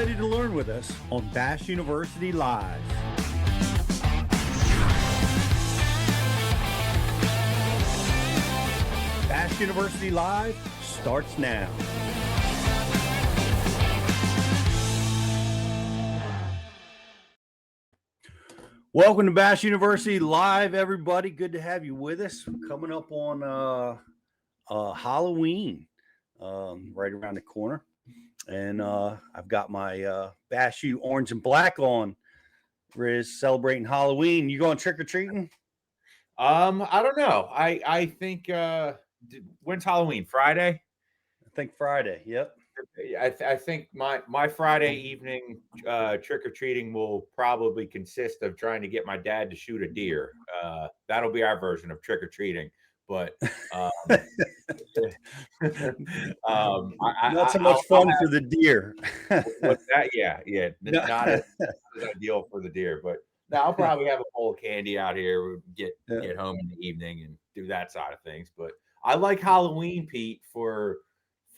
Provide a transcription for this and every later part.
ready to learn with us on Bash University Live. Bash University Live starts now. Welcome to Bash University Live, everybody. Good to have you with us. We're coming up on Halloween right around the corner. And I've got my Bash U orange and black on. Riz, celebrating Halloween. You going trick-or-treating? I don't know. I think when's Halloween? Friday? I think Friday. Yep. I think my Friday evening trick-or-treating will probably consist of trying to get my dad to shoot a deer. That'll be our version of trick-or-treating. But not so much fun for the deer. What's that? Yeah. Not as ideal for the deer, but now I'll probably have a bowl of candy out here, get home in the evening and do that side of things. But I like Halloween, Pete, for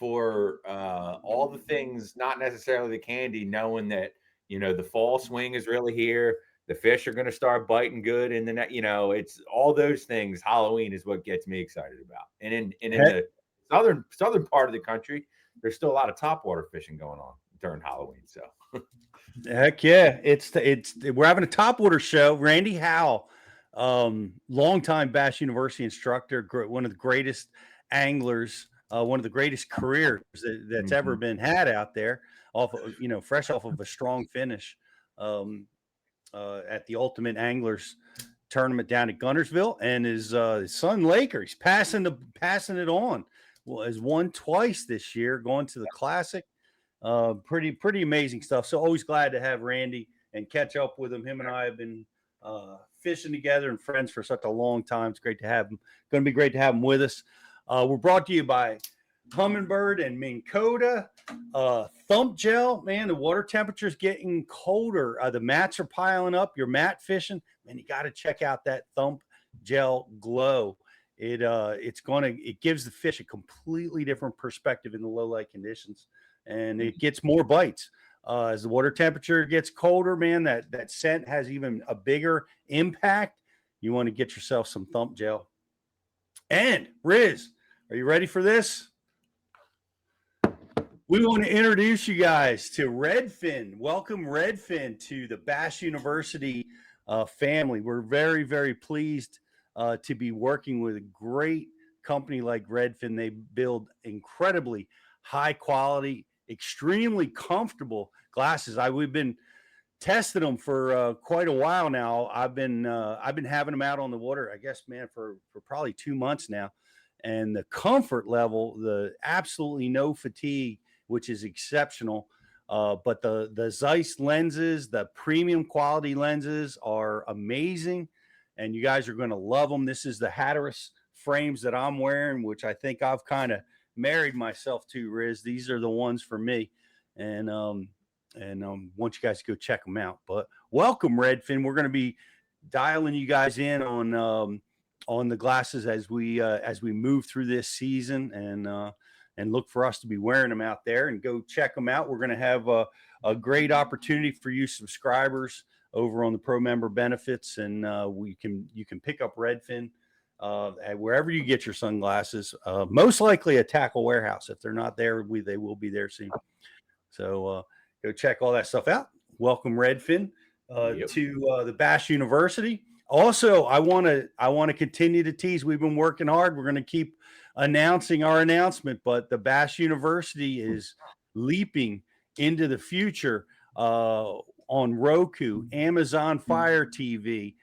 all the things, not necessarily the candy, knowing that, the fall swing is really here. The fish are going to start biting good in the net. It's all those things. Halloween is what gets me excited about. And in the southern part of the country, there's still a lot of topwater fishing going on during Halloween. So, heck yeah, we're having a topwater show. Randy Howell, longtime Bash University instructor, one of the greatest anglers, one of the greatest careers that's ever been had out there. Fresh off of a strong finish. At the Ultimate Anglers tournament down at Guntersville, and his son Laker, he's passing it on. Well, has won twice this year, going to the Classic. Pretty amazing stuff. So always glad to have Randy and catch up with him. Him and I have been fishing together and friends for such a long time. It's great to have him. Going to be great to have him with us. We're brought to you by Humminbird and Minn Kota. Thump gel, man, the water temperature is getting colder. The mats are piling up. You're mat fishing, man, you got to check out that Thump gel glow. It gives the fish a completely different perspective in the low light conditions, and it gets more bites. As the water temperature gets colder, man, that scent has even a bigger impact. You want to get yourself some Thump gel. And Riz, are you ready for this? We want to introduce you guys to Redfin. Welcome Redfin to the Bash University family. We're very, very pleased to be working with a great company like Redfin. They build incredibly high quality, extremely comfortable glasses. We've been testing them for quite a while now. I've been having them out on the water, I guess, man, for probably 2 months now. And the comfort level, the absolutely no fatigue, which is exceptional. But the Zeiss lenses, the premium quality lenses are amazing. And you guys are going to love them. This is the Hatteras frames that I'm wearing, which I think I've kind of married myself to, Riz. These are the ones for me. And want you guys to go check them out. But welcome, Redfin. We're going to be dialing you guys in on the glasses as we move through this season, and look for us to be wearing them out there, and go check them out. We're going to have a great opportunity for you subscribers over on the Pro Member Benefits, and you can pick up Redfin at wherever you get your sunglasses. Most likely at Tackle Warehouse. If they're not there, they will be there soon. So go check all that stuff out. Welcome Redfin to the Bash University. Also, I want to continue to tease. We've been working hard. We're going to keep announcing our announcement, but the Bash University is leaping into the future on Roku, Amazon Fire TV,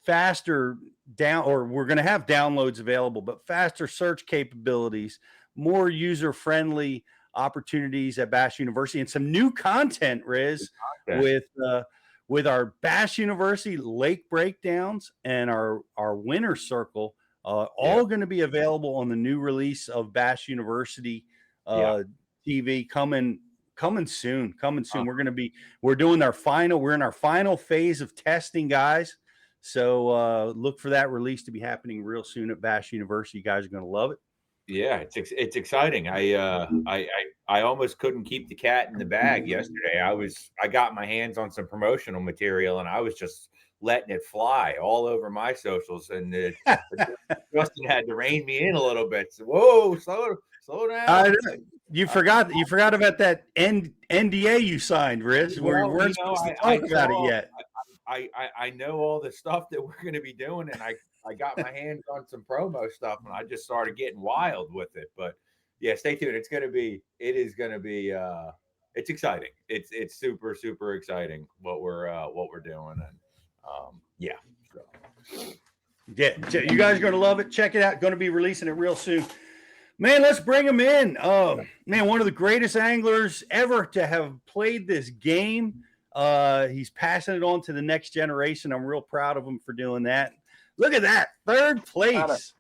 faster we're going to have downloads available, but faster search capabilities, more user-friendly opportunities at Bash University, and some new content, Riz, with our Bash University Lake Breakdowns and our Winter Circle, all going to be available on the new release of Bash University TV coming soon. We're in our final phase of testing, guys. So look for that release to be happening real soon at Bash University. You guys are going to love it. Yeah, it's exciting. I I almost couldn't keep the cat in the bag yesterday. I got my hands on some promotional material and I was just letting it fly all over my socials. And Justin had to rein me in a little bit. So, whoa, slow I down. know. You forgot about that NDA you signed, Rich. We Well, weren't supposed to talk about it yet. I know all the stuff that we're going to be doing, and I got my hands on some promo stuff, and I just started getting wild with it. But yeah, stay tuned. It is going to be it's exciting. It's super exciting what we're doing, and yeah. So. Yeah, you guys are going to love it. Check it out. Going to be releasing it real soon. Man, let's bring him in. Man, one of the greatest anglers ever to have played this game. He's passing it on to the next generation. I'm real proud of him for doing that. Look at that, third place.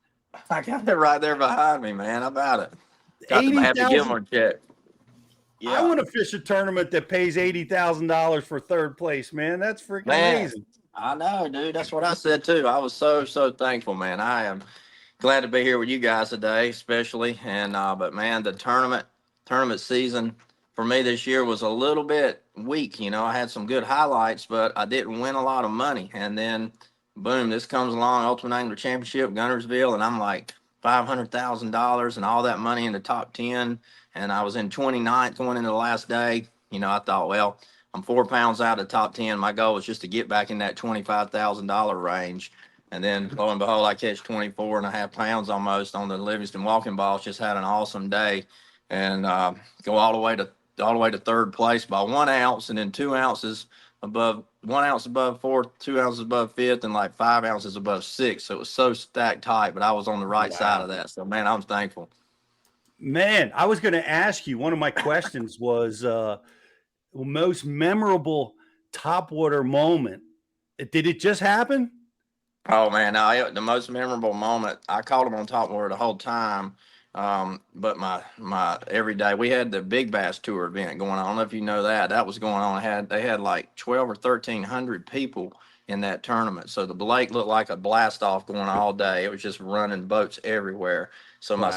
I got it right there behind me, man. How about it? Have to give him 80,000. a check. Yeah. I want to fish a tournament that pays $80,000 for third place, man. That's freaking amazing. I know, dude. That's what I said too. I was so thankful, man. I am glad to be here with you guys today, especially. And but man, the tournament season for me this year was a little bit weak. You know, I had some good highlights, but I didn't win a lot of money. And then, boom, this comes along, Ultimate Angler Championship, Guntersville, and I'm like $500,000 and all that money in the top 10. And I was in 29th going into the last day. You know, I thought, well, I'm 4 pounds out of the top 10. My goal was just to get back in that $25,000 range. And then lo and behold, I catch 24.5 pounds almost on the Livingston walking balls. Just had an awesome day, and go all the way to third place by 1 ounce, and then 2 ounces above, 1 ounce above fourth, 2 ounces above fifth, and like 5 ounces above sixth. So it was so stacked tight, but I was on the right side of that. So man, I'm thankful. Man, I was going to ask you. One of my questions was most memorable topwater moment. Did it just happen? Oh man, no, the most memorable moment, I called him on Topwater the whole time. But my every day, we had the Big Bass Tour event going on. I don't know if you know that. That was going on. They had like 12 or 1300 people in that tournament. So the lake looked like a blast off going all day. It was just running boats everywhere. So Wow.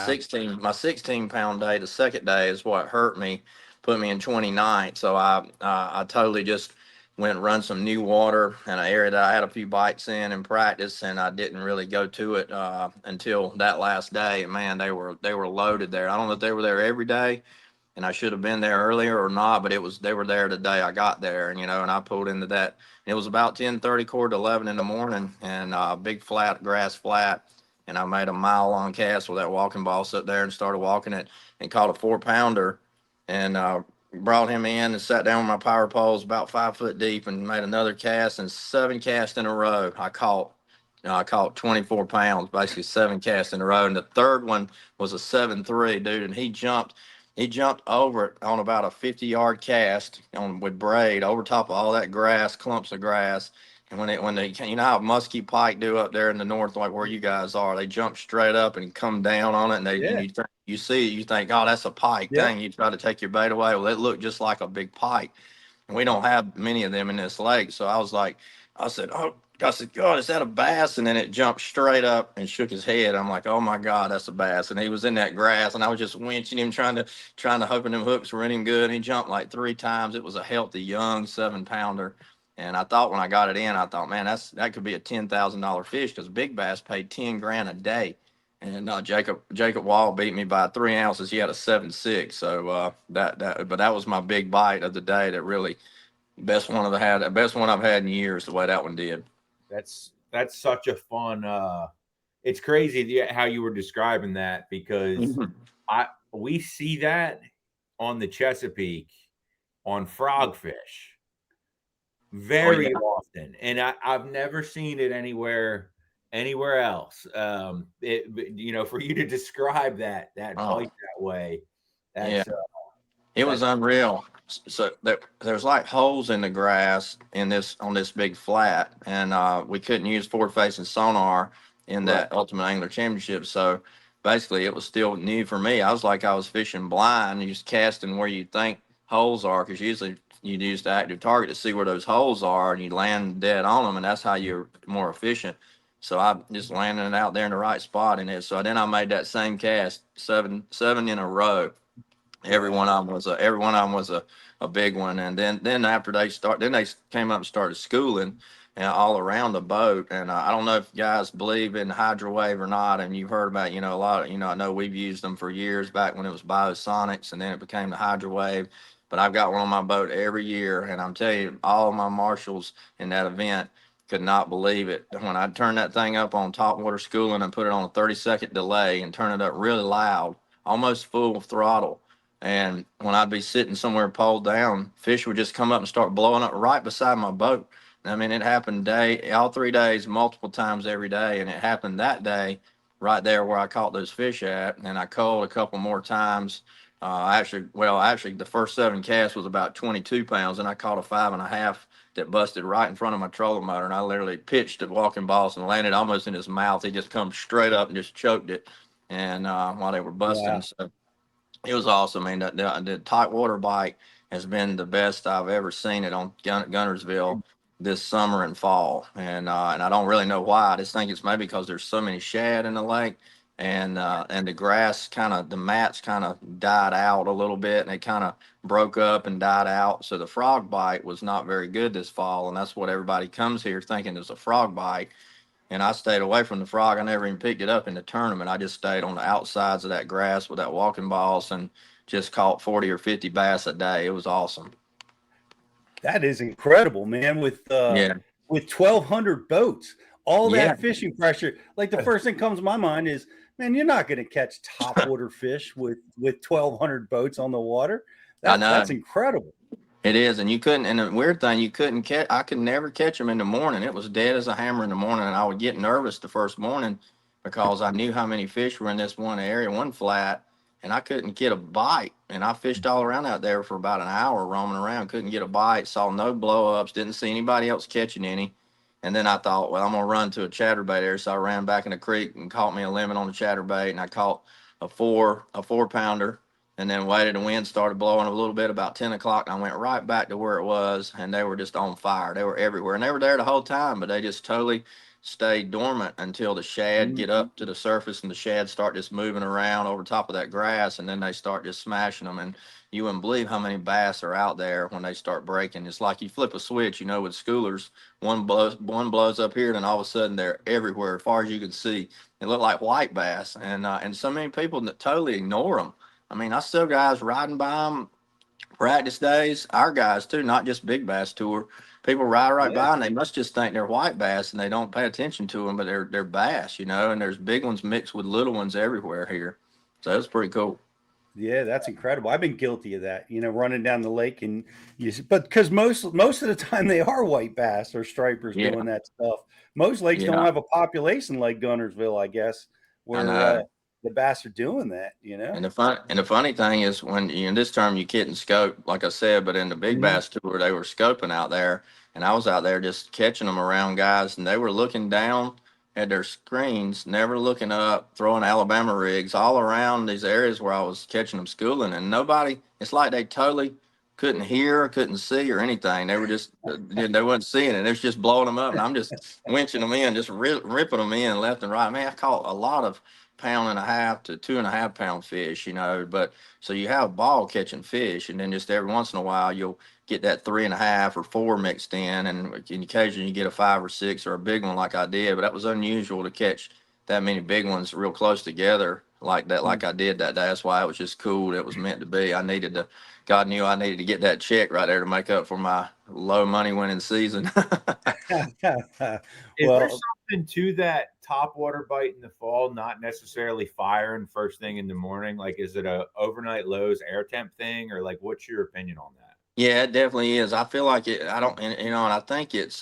my 16 pound day, the second day, is what hurt me, put me in 29th. So I totally just went and run some new water in an area that I had a few bites in practice, and I didn't really go to it until that last day. And man, they were loaded there. I don't know if they were there every day, and I should have been there earlier or not, but they were there the day I got there, and and I pulled into that. It was about 10:30, quarter to 11 in the morning, and big flat grass flat, and I made a mile long cast with that walking ball, sat there and started walking it, and caught a 4 pounder, and brought him in and sat down with my power poles about 5 foot deep and made another cast, and 7 casts in a row. I caught 24 pounds, basically 7 casts in a row. And the third one was a 7.3, dude. And he jumped over it on about a 50-yard cast with braid over top of all that grass, clumps of grass. And when they, how musky pike do up there in the north, like where you guys are, they jump straight up and come down on it, and you see it, you think, oh, that's a pike. Yep. Dang, you try to take your bait away. Well, it looked just like a big pike, and we don't have many of them in this lake. So I said, God, is that a bass? And then it jumped straight up and shook his head. I'm like, oh my God, that's a bass. And he was in that grass, and I was just winching him, trying to hoping them hooks were in him good. And he jumped like 3 times. It was a healthy young 7 pounder. And I thought when I got it in, I thought, man, that could be a $10,000 fish, because big bass paid 10 grand a day. And Jacob Wall beat me by 3 ounces. He had a 7.6. So but that was my big bite of the day. That really best one I've had in years. The way that one did. That's such a fun. It's crazy how you were describing that, because we see that on the Chesapeake on frogfish very often, and I've never seen it anywhere else. For you to describe that bite that way, that's it was unreal. So there's like holes in the grass on this big flat, and we couldn't use forward facing sonar in that Ultimate Angler Championship. So basically, it was still new for me. I was fishing blind, and just casting where you think holes are, because usually you'd use the active target to see where those holes are, and you land dead on them, and that's how you're more efficient. So I just landed it out there in the right spot in it. So then I made that same cast seven in a row. Every Yeah. one of them was a big one. And then after then they came up and started schooling and all around the boat. And I don't know if you guys believe in hydrowave or not. And you've heard about, a lot of, I know we've used them for years back when it was biosonics and then it became the hydrowave. But I've got one on my boat every year. And I'm telling you, all my marshals in that event could not believe it. When I turned that thing up on Topwater schooling and put it on a 30-second delay and turn it up really loud, almost full throttle, and when I'd be sitting somewhere poled down, fish would just come up and start blowing up right beside my boat. I mean, it happened all 3 days, multiple times every day. And it happened that day right there where I caught those fish at. And I culled a couple more times. Actually, the first 7 casts was about 22 pounds. And I caught a 5.5 that busted right in front of my trolling motor. And I literally pitched at Walking Boss and landed almost in his mouth. He just come straight up and just choked it. And while they were busting. Wow. So it was awesome. I mean, the tight water bite has been the best I've ever seen it on Gunnersville this summer and fall. And I don't really know why. I just think it's maybe because there's so many shad in the lake, and the grass the mats kind of died out a little bit, and they kind of broke up and died out. So the frog bite was not very good this fall, and that's what everybody comes here thinking is a frog bite. And I stayed away from the frog. I never even picked it up in the tournament. I just stayed on the outsides of that grass with that walking balls and just caught 40 or 50 bass a day. It was awesome. That is incredible, man. Yeah. With 1,200 boats, all Yeah. that fishing pressure. Like the first thing comes to my mind is, man, you're not going to catch topwater fish with 1,200 boats on the water. I That's know. incredible. It is, and you couldn't. And the weird thing, you couldn't catch. I could never catch them in the morning. It was dead as a hammer in the morning, and I would get nervous the first morning because I knew how many fish were in this one area, one flat, and I couldn't get a bite. And I fished all around out there for about an hour, roaming around, couldn't get a bite. Saw no blow ups, didn't see anybody else catching any. And then I thought, well, I'm gonna run to a chatterbait there, so I ran back in the creek and caught me a lemon on the chatterbait, and I caught a 4 pounder, and then waited. The wind started blowing a little bit about 10 o'clock, and I went right back to where it was, and they were just on fire. They were everywhere, and they were there the whole time, but they just totally stayed dormant until the shad get Mhm. up to the surface, and the shad start just moving around over top of that grass, and then they start just smashing them. And you wouldn't believe how many bass are out there when they start breaking. It's like you flip a switch, with schoolers. One blows up here, and then all of a sudden they're everywhere as far as you can see. They look like white bass, and so many people that totally ignore them. I mean, I still guys riding by them practice days. Our guys too, not just big bass tour. People ride right Yeah. by and they must just think they're white bass and they don't pay attention to them, but they're bass, And there's big ones mixed with little ones everywhere here, so it's pretty cool. Yeah, that's incredible. I've been guilty of that, running down the lake but because most of the time they are white bass or stripers Yeah, doing that stuff. Most lakes don't yeah, have a population like Gunnersville, I guess, I where know. the bass are doing that. And the funny thing is when in this term you couldn't scope, like I said, but in the big Mhm. bass tour they were scoping out there, and I was out there just catching them around guys, and they were looking down at their screens, never looking up, throwing Alabama rigs all around these areas where I was catching them schooling, and nobody. It's like they totally couldn't hear, couldn't see, or anything. They were just they wasn't seeing it. It was just blowing them up, and I'm just winching them in, just ripping them in left and right. Man, I caught a lot of pound-and-a-half to 2.5 pound fish, but so you have a ball catching fish, and then just every once in a while you'll get that 3.5 or 4 mixed in, and occasionally you get a 5 or 6 or a big one like I did, but that was unusual to catch that many big ones real close together like that, like I did that day. That's why it was just cool. It was meant to be. God knew I needed to get that check right there to make up for my low money winning season. Is there Well, something to that top water bite in the fall, not necessarily firing first thing in the morning? Like, is it a overnight lows air temp thing, or like, what's your opinion on that? Yeah, it definitely is. I feel like it. I don't, and I think it's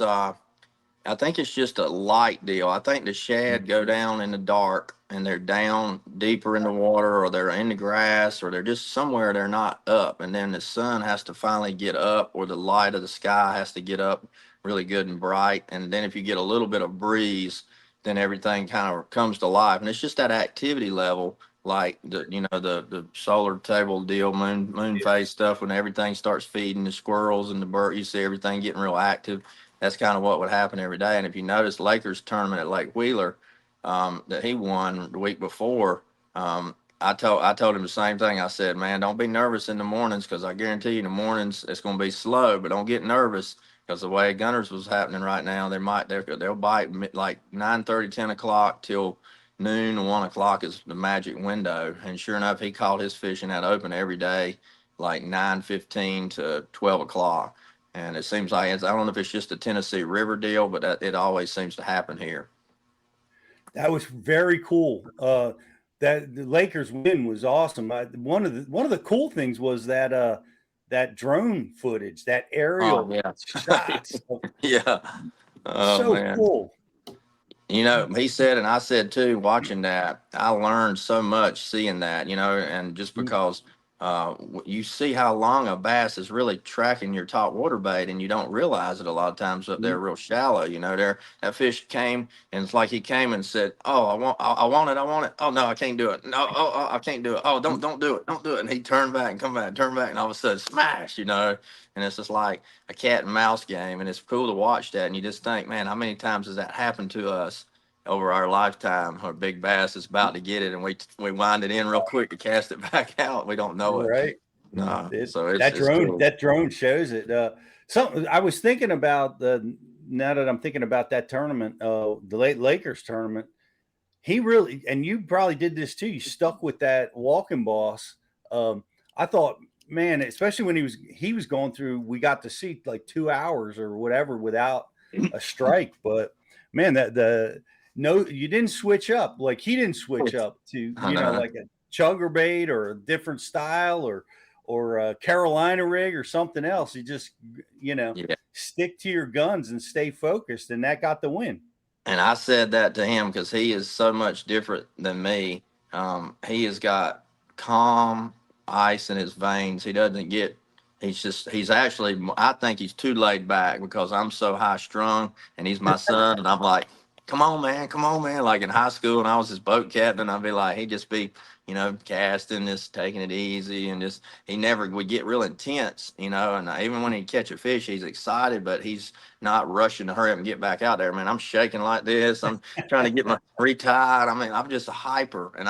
just a light deal. I think the shad go down in the dark and they're down deeper in the water, or they're in the grass, or they're just somewhere they're not up. And then the sun has to finally get up, or the light of the sky has to get up really good and bright. And then if you get a little bit of breeze, then everything kind of comes to life. And it's just that activity level, like the solar table deal, moon phase stuff, when everything starts feeding the squirrels and the bird, you see everything getting real active. That's kind of what would happen every day. And if you notice Lakers tournament at Lake Wheeler, that he won the week before, I told him the same thing. I said, man, don't be nervous in the mornings, because I guarantee you in the mornings it's going to be slow, but don't get nervous, because the way gunners was happening right now, they'll bite like 9:30, 10 o'clock till noon. 1 o'clock is the magic window. And sure enough, he caught his fish in that open every day, like 9:15 to 12 o'clock. And it seems like I don't know if it's just a Tennessee River deal, but it always seems to happen here. That was very cool. That the Lakers win was awesome. One of the cool things was that that drone footage, that Oh aerial yeah, shots. yeah. Oh So man. cool. You know, he said, and I said too, watching that, I learned so much seeing that, and just because you see how long a bass is really tracking your top water bait, and you don't realize it a lot of times up there real shallow. That fish came, and it's like he came and said, "Oh, I want it, I want it. Oh no, I can't do it. No, I can't do it. Oh, don't do it, don't do it." And he turned back and come back, turn back, and all of a sudden, smash. And it's just like a cat and mouse game, and it's cool to watch that. And you just think, man, how many times has that happened to us over our lifetime? Or big bass is about to get it, and we wind it in real quick to cast it back out. We don't know it. Right. No, It, so that it's drone cool. that drone shows it. Something I was thinking about the now that I'm thinking about that tournament, the late Lakers tournament. He really, and you probably did this too. You stuck with that walking boss. Um, I thought, man, especially when he was going through. We got to see like 2 hours or whatever without a strike. But man, that the no, you didn't switch up. Like he didn't switch up to I know. like a chugger bait or a different style or a Carolina rig or something else. You just Yeah. stick to your guns and stay focused, and that got the win. And I said that to him because he is so much different than me. He has got calm ice in his veins. He doesn't get. He's actually. I think he's too laid back because I'm so high strung, and he's my son, and I'm like, come on, man, come on, man. Like in high school, and I was his boat captain, I'd be like, he'd just be, casting, just taking it easy, and just he never would get real intense, And even when he catch a fish, he's excited, but he's not rushing to hurry up and get back out there. Man, I'm shaking like this. I'm trying to get my retied. I mean, I'm just a hyper, and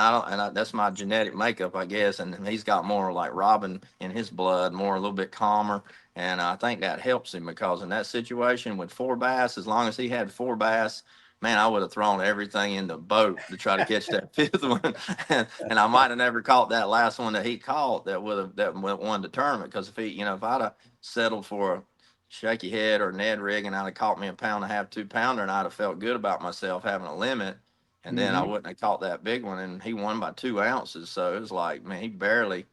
that's my genetic makeup, I guess. And he's got more like Robin in his blood, more a little bit calmer. And I think that helps him because in that situation with four bass, as long as he had four bass, man, I would have thrown everything in the boat to try to catch that fifth one, and I might have never caught that last one that he caught that won the tournament. Because if I'd have settled for a shaky head or Ned rig, and I'd have caught me a pound and a half, 2 pounder, and I'd have felt good about myself having a limit. And then I Mm-hmm. wouldn't have caught that big one, and he won by 2 ounces. So it was like, man, he barely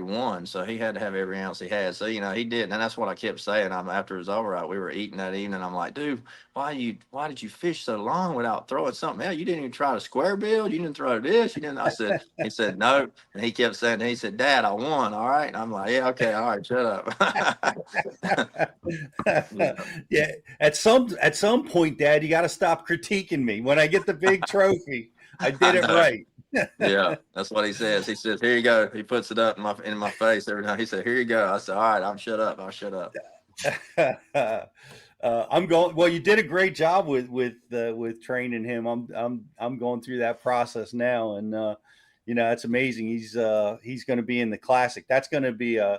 won. So he had to have every ounce he had. So he did, and that's what I kept saying. After it was over, we were eating that evening. I'm like, dude, why did you fish so long without throwing something else? You didn't even try to square bill. You didn't throw this. You didn't. He said no, and he kept saying. He said, Dad, I won. All right, and I'm like, yeah, okay, all right, shut up. Yeah, at some point, Dad, you got to stop critiquing me. When I get the big trophy, I I did it know. right. Yeah, that's what he says. He says, "Here you go." He puts it up in my face every time. He said, "Here you go." I said, "All right, I'll shut up. I'll shut up." I'm going. Well, you did a great job with training him. I'm going through that process now, and it's amazing. He's going to be in the classic. That's going to be a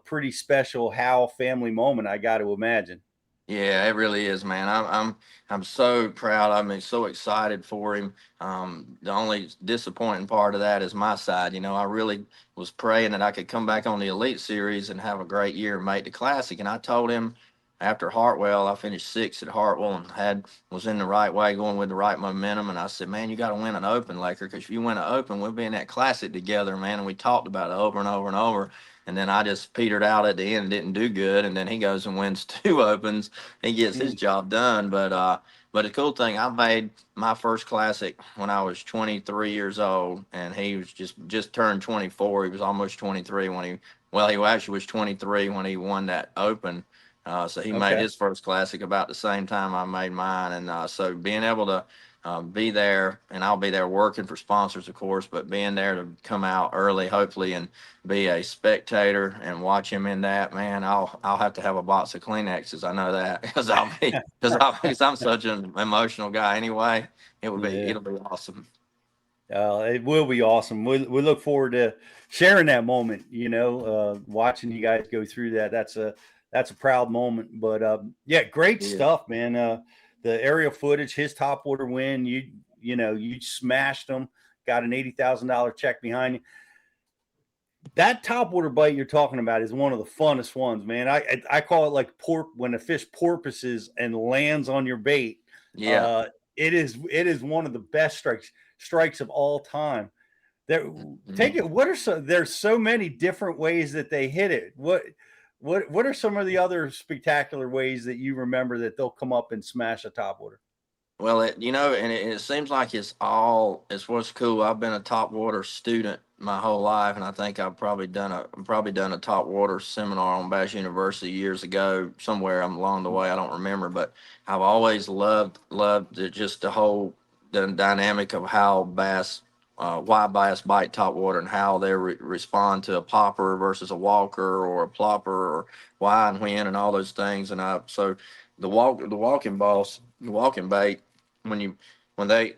pretty special Howell family moment, I got to imagine. Yeah, it really is, man. I'm so proud. I'm so excited for him. The only disappointing part of that is my side. I really was praying that I could come back on the Elite Series and have a great year and make the Classic. And I told him after Hartwell, I finished sixth at Hartwell and was in the right way, going with the right momentum. And I said, man, you got to win an Open, Laker, because if you win an Open, we'll be in that Classic together, man. And we talked about it over and over and over. And then I just petered out at the end and didn't do good. And then he goes and wins two Opens. He gets his Mm, job done. But the cool thing, I made my first Classic when I was 23 years old, and he was just turned 24. He was almost 23 he actually was 23 when he won that Open. So he made okay. his first Classic about the same time I made mine. And so being able to be there, and I'll be there working for sponsors, of course, but being there to come out early, hopefully, and be a spectator and watch him in that, man, I'll have to have a box of Kleenexes. I know that because I'm such an emotional guy anyway. Yeah. It'll be awesome. It will be awesome. We look forward to sharing that moment. Watching you guys go through that. That's a proud moment. But yeah, great Yeah. stuff, man. The aerial footage, his Topwater win. You smashed them. Got an $80,000 check behind you. That topwater bite you're talking about is one of the funnest ones, man. I call it like when a fish porpoises and lands on your bait. Yeah. It is one of the best strikes of all time. There, take it. There's so many different ways that they hit it. What are some of the other spectacular ways that you remember that they'll come up and smash a topwater? Well, it seems like it's what's cool. I've been a top water student my whole life, and I think I've probably done a top water seminar on Bass University years ago, somewhere along the way. I don't remember, but I've always loved just the dynamic of how why bass bite top water and how they respond to a popper versus a walker or a plopper, or why and when and all those things. And so the walking bait, when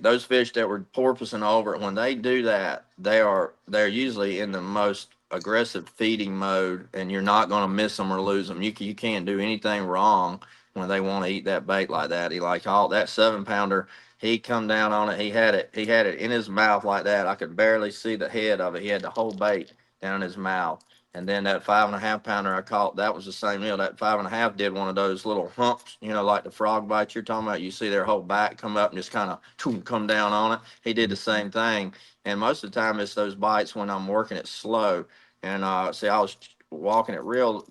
those fish that were porpoising over, when they do that, they're usually in the most aggressive feeding mode, and you're not going to miss them or lose them. You can't do anything wrong when they want to eat that bait like that. He like all that 7 pounder. He come down on it. He had it in his mouth like that. I could barely see the head of it. He had the whole bait down in his mouth. And then that 5.5 pounder I caught, that was the same deal. That 5.5 did one of those little humps, like the frog bites you're talking about. You see their whole back come up and just kind of come down on it. He did the same thing. And most of the time it's those bites when I'm working it slow. And see, I was walking it real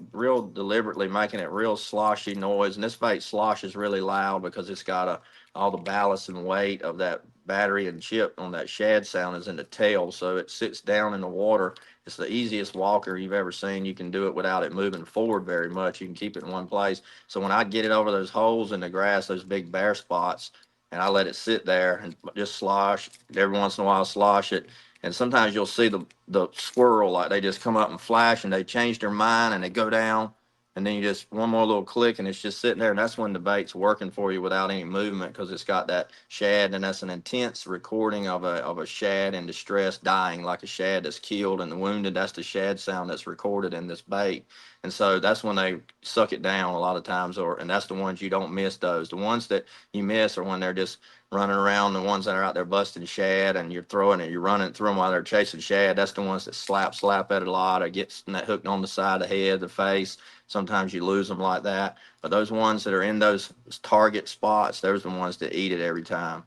deliberately, making it real sloshy noise. And this bait sloshes really loud because it's got all the ballast and weight of that battery and chip on that shad sound is in the tail. So it sits down in the water. It's the easiest walker you've ever seen. You can do it without it moving forward very much. You can keep it in one place. So when I get it over those holes in the grass, those big bare spots, and I let it sit there and just slosh, every once in a while slosh it. And sometimes you'll see the squirrel, like they just come up and flash and they change their mind and they go down. And then you just one more little click and it's just sitting there. And that's when the bait's working for you without any movement, because it's got that shad, and that's an intense recording of a shad in distress, dying, like a shad that's killed and wounded. That's the shad sound that's recorded in this bait. And so that's when they suck it down a lot of times, and that's the ones you don't miss those. The ones that you miss are when they're just running around, the ones that are out there busting shad and you're throwing it, you're running through them while they're chasing shad. That's the ones that slap at it a lot, or get hooked on the side of the head, the face. Sometimes you lose them like that. But those ones that are in those target spots, those are the ones that eat it every time.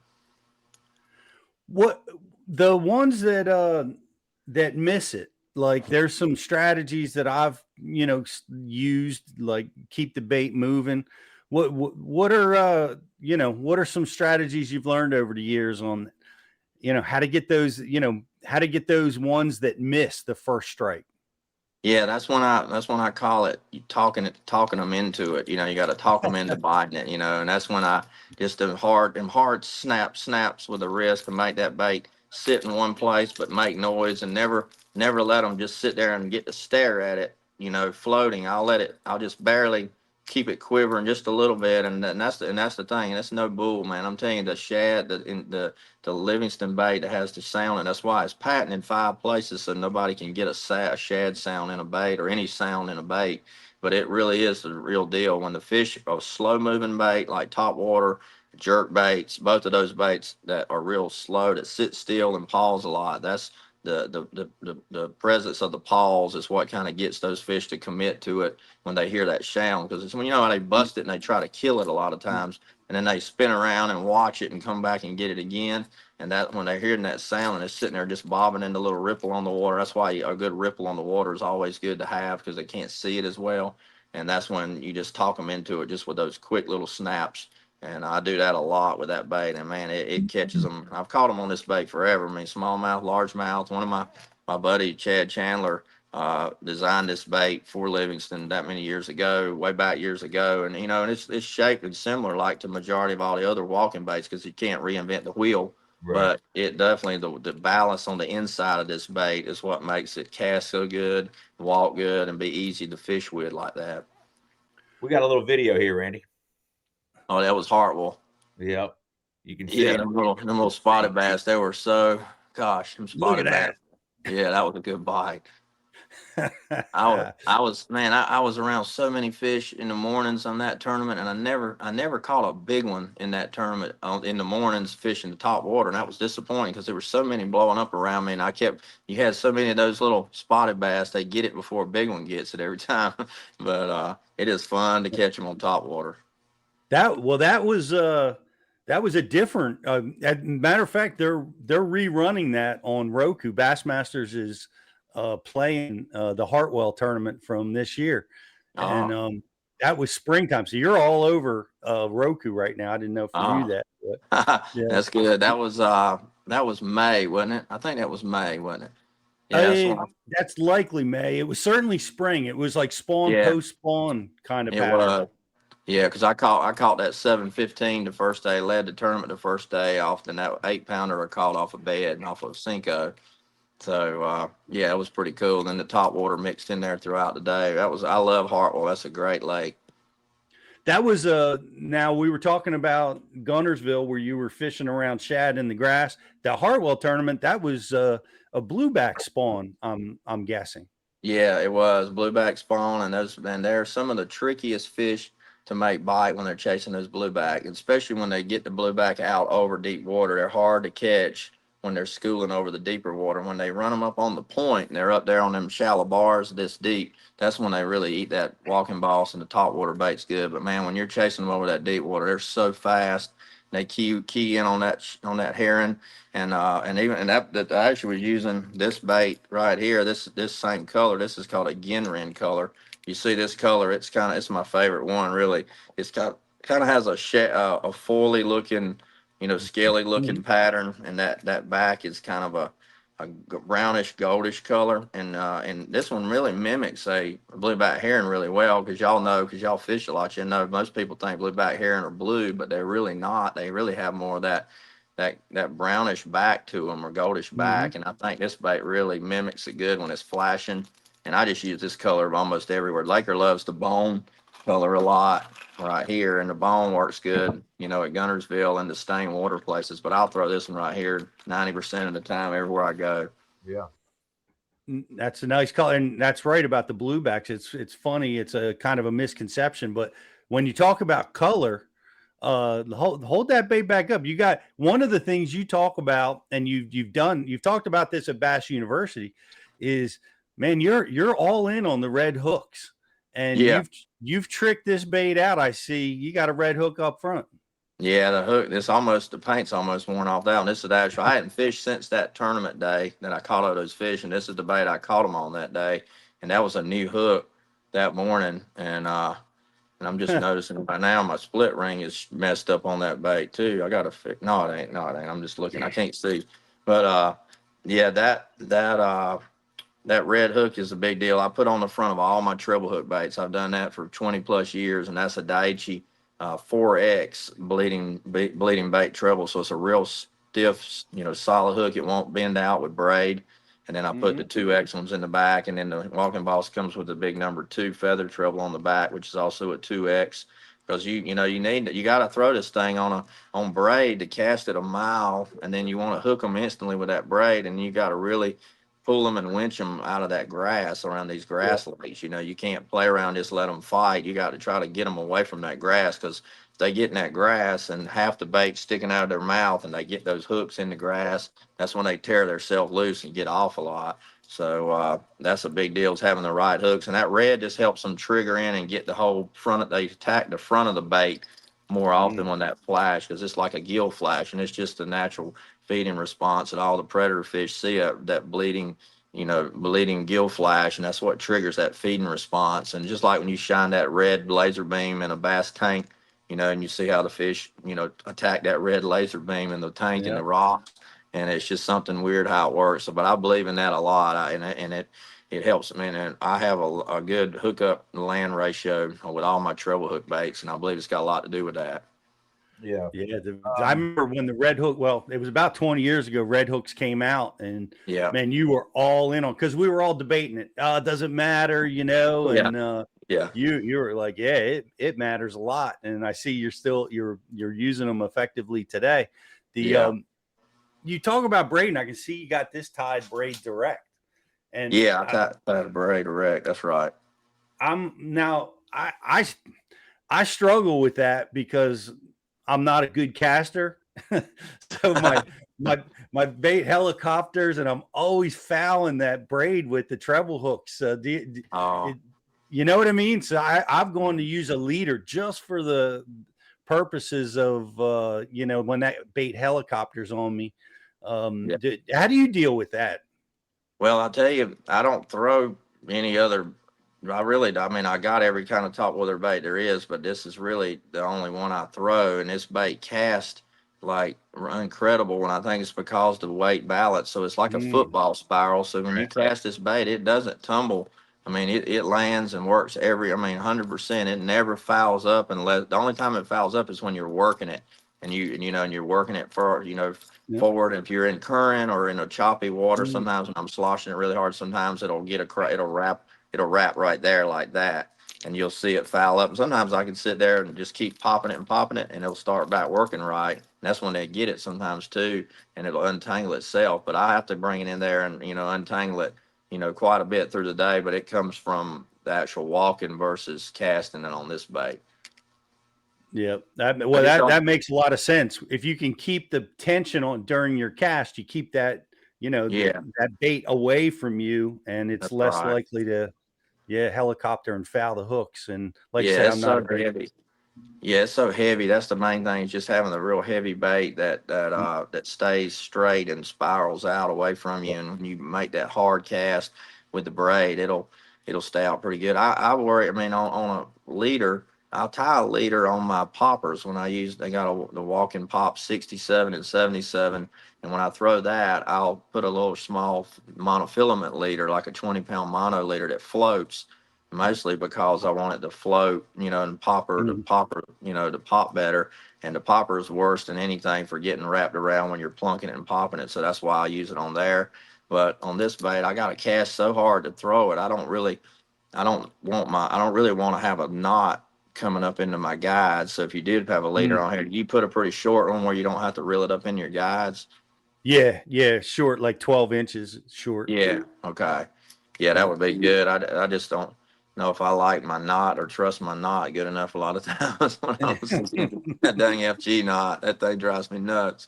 What the ones that miss it? Like, there's some strategies that I've used, like keep the bait moving. What are what are some strategies you've learned over the years on how to get those ones that miss the first strike? Yeah, that's when I call it talking them into it. You got to talk them into biting it. And that's when I just them hard snaps with the wrist to make that bait sit in one place but make noise, and never let them just sit there and get to stare at it. Floating. I'll just barely keep it quivering just a little bit, and that's the thing. That's no bull, man. I'm telling you, the shad, the Livingston bait that has the sound, and that's why it's patented in 5 places, so nobody can get a shad sound in a bait or any sound in a bait. But it really is the real deal. When the fish are slow moving bait like top water, jerk baits, both of those baits that are real slow, that sit still and pause a lot, that's the presence of the pause is what kind of gets those fish to commit to it when they hear that sound. Because it's when how they bust it and they try to kill it a lot of times, and then they spin around and watch it and come back and get it again. And that when they're hearing that sound and it's sitting there just bobbing in the little ripple on the water, that's why a good ripple on the water is always good to have, because they can't see it as well. And that's when you just talk them into it just with those quick little snaps. And I do that a lot with that bait, and man, it catches them. I've caught them on this bait forever. I mean, smallmouth, largemouth. One of my buddy Chad Chandler designed this bait for Livingston that many years ago, way back years ago, and and it's shaped and similar like the majority of all the other walking baits, because you can't reinvent the wheel. Right. But it definitely, the balance on the inside of this bait is what makes it cast so good, walk good, and be easy to fish with like that. We got a little video here, Randy. Oh, that was Hartwell. Yep. You can see Yeah, it. them little spotted bass, they were so gosh, them Look at spotted bass. Yeah, that was a good bite. that. I was man, I was around so many fish in the mornings on that tournament, and I never caught a big one in that tournament in the mornings fishing the top water, and that was disappointing because there were so many blowing up around me, and you had so many of those little spotted bass, they get it before a big one gets it every time, but it is fun to catch them on top water. That was a different. Matter of fact, they're rerunning that on Roku. Bassmasters is playing the Hartwell tournament from this year, and Oh, that was springtime. So you're all over Roku right now. I didn't know if you knew oh, that, but yeah. that's good. That was May, wasn't it? I think that was May, wasn't it? Yeah, that's one. That's likely May. It was certainly spring. It was like spawn Yeah, post spawn kind of it pattern. was. Yeah, because I caught that 715 the first day, led the tournament the first day off, and that 8 pounder I caught off a bed and off of Senko. So yeah, it was pretty cool. Then the top water mixed in there throughout the day. I love Hartwell. That's a great lake. That was now we were talking about Gunnersville where you were fishing around shad in the grass. The Hartwell tournament, that was a blueback spawn, I'm guessing. Yeah, it was blueback spawn, and they're some of the trickiest fish to make bite when they're chasing those blueback, especially when they get the blueback out over deep water. They're hard to catch when they're schooling over the deeper water. When they run them up on the point and they're up there on them shallow bars this deep, that's when they really eat that walking boss, and the top water bait's good. But man, when you're chasing them over that deep water, they're so fast. They key in on that herring, and that I actually was using this bait right here. This same color. This is called a Genrin color. You see this color? It's my favorite one. Really, it's kind of has a foily looking, scaly looking pattern, and that back is kind of a brownish goldish color, and this one really mimics a blueback heron really well, because y'all fish a lot. Most people think blueback heron are blue, but they're really not. They really have more of that brownish back to them, or goldish Mm-hmm. back, and I think this bait really mimics it good when it's flashing. And I just use this color almost everywhere. Laker loves the bone color a lot right here, and the bone works good, at Gunnersville and the stained water places. But I'll throw this one right here 90% of the time everywhere I go. Yeah. That's a nice color, and that's right about the bluebacks. It's funny. It's a kind of a misconception, but when you talk about color, hold that bait back up. You got one of the things you talk about, and you've talked about this at Bass University, is man, you're all in on the red hooks, and Yeah. you've tricked this bait out. I see you got a red hook up front. Yeah, the paint's almost worn off that one. This is actually, I hadn't fished since that tournament day that I caught all those fish, and this is the bait I caught them on that day. And that was a new hook that morning. And I'm just noticing by now my split ring is messed up on that bait too. I got to fix. No, it ain't. No, it ain't. I'm just looking. I can't see. But yeah, that red hook is a big deal. I put on the front of all my treble hook baits. I've done that for 20 plus years, and that's a Daiichi 4X bleeding bait treble. So it's a real stiff, solid hook. It won't bend out with braid. And then I put the 2X ones in the back, and then the walking boss comes with the big number 2 feather treble on the back, which is also a 2X. Because you got to throw this thing on braid to cast it a mile, and then you want to hook them instantly with that braid, and you got to really pull them and winch them out of that grass around these grass lakes. You can't play around, just let them fight. You got to try to get them away from that grass, because if they get in that grass and half the bait sticking out of their mouth and they get those hooks in the grass, that's when they tear themselves loose and get off a lot. So that's a big deal, is having the right hooks. And that red just helps them trigger in and get the whole front. They attack the front of the bait more often when that flash, because it's like a gill flash, and it's just a natural feeding response, and all the predator fish see that bleeding gill flash, and that's what triggers that feeding response. And just like when you shine that red laser beam in a bass tank, and you see how the fish, attack that red laser beam in the tank and the rocks, and it's just something weird how it works. So, but I believe in that a lot, and it helps me. And I have a good hookup land ratio with all my treble hook baits, and I believe it's got a lot to do with that. Yeah. Yeah, I remember when the red hook. Well, it was about 20 years ago. Red hooks came out, and Yeah. man, you were all in on, because we were all debating it. It doesn't matter, Yeah. and Yeah. you were like, yeah, it matters a lot. And I see you're using them effectively today. The Yeah. you talk about braiding. I can see you got this tied braid direct, and Yeah, I tied a braid direct. That's right. I'm now I struggle with that because I'm not a good caster. So my my bait helicopters, and I'm always fouling that braid with the treble hooks. Oh, It, you know what I mean? So I've gone to use a leader just for the purposes of when that bait helicopter's on me. yeah. How do you deal with that? Well, I'll tell you, I don't throw any other. I really, I mean, I got every kind of topwater bait there is, but this is really the only one I throw. And this bait cast like incredible. And I think it's because the weight balance. So it's like a Mm, football spiral. So when you right. cast this bait, it doesn't tumble. I mean, it lands and works every, I mean, 100%. It never fouls up unless the only time it fouls up is when you're working it. And you're working it for, Yep. forward. If you're in current or in a choppy water, Mm, sometimes when I'm sloshing it really hard, sometimes it'll get it'll wrap right there like that, and you'll see it foul up. And sometimes I can sit there and just keep popping it, and it'll start back working right. And that's when they get it sometimes too, and it'll untangle itself. But I have to bring it in there and untangle it, quite a bit through the day. But it comes from the actual walking versus casting it on this bait. yeah. I Well, just that don't. makes a lot of sense. If you can keep the tension on during your cast, you keep that Yeah, that bait away from you, and it's that's less right. likely to helicopter and foul the hooks. And like I said, Yeah, it's I'm not a so great. heavy. Yeah, it's so heavy. That's the main thing, is just having a real heavy bait that stays straight and spirals out away from you. And when you make that hard cast with the braid, it'll stay out pretty good. I worry. I mean, on a leader, I'll tie a leader on my poppers when I use. They got the walking pop 67 and 77, and when I throw that, I'll put a little small monofilament leader, like a 20-pound mono leader that floats, mostly because I want it to float, and Mhm. to pop better. And the popper is worse than anything for getting wrapped around when you're plunking it and popping it. So that's why I use it on there. But on this bait, I got to cast so hard to throw it. I don't really want to have a knot coming up into my guides. So if you did have a leader Mm. on here, you put a pretty short one where you don't have to reel it up in your guides. Yeah, short, like 12 inches short. Yeah. Okay. Yeah, that Yeah. would be good. I just don't know if I like my knot or trust my knot good enough a lot of times when I was that dang FG knot. That thing drives me nuts.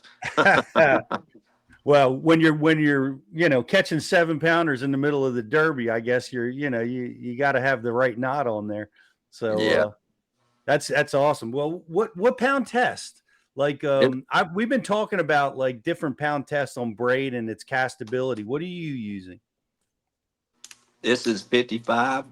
Well, when you're catching 7 pounders in the middle of the Derby, I guess you got to have the right knot on there. So Yeah. that's awesome. Well, what pound test? Like It, we've been talking about like different pound tests on braid and its castability. What are you using? this is 55.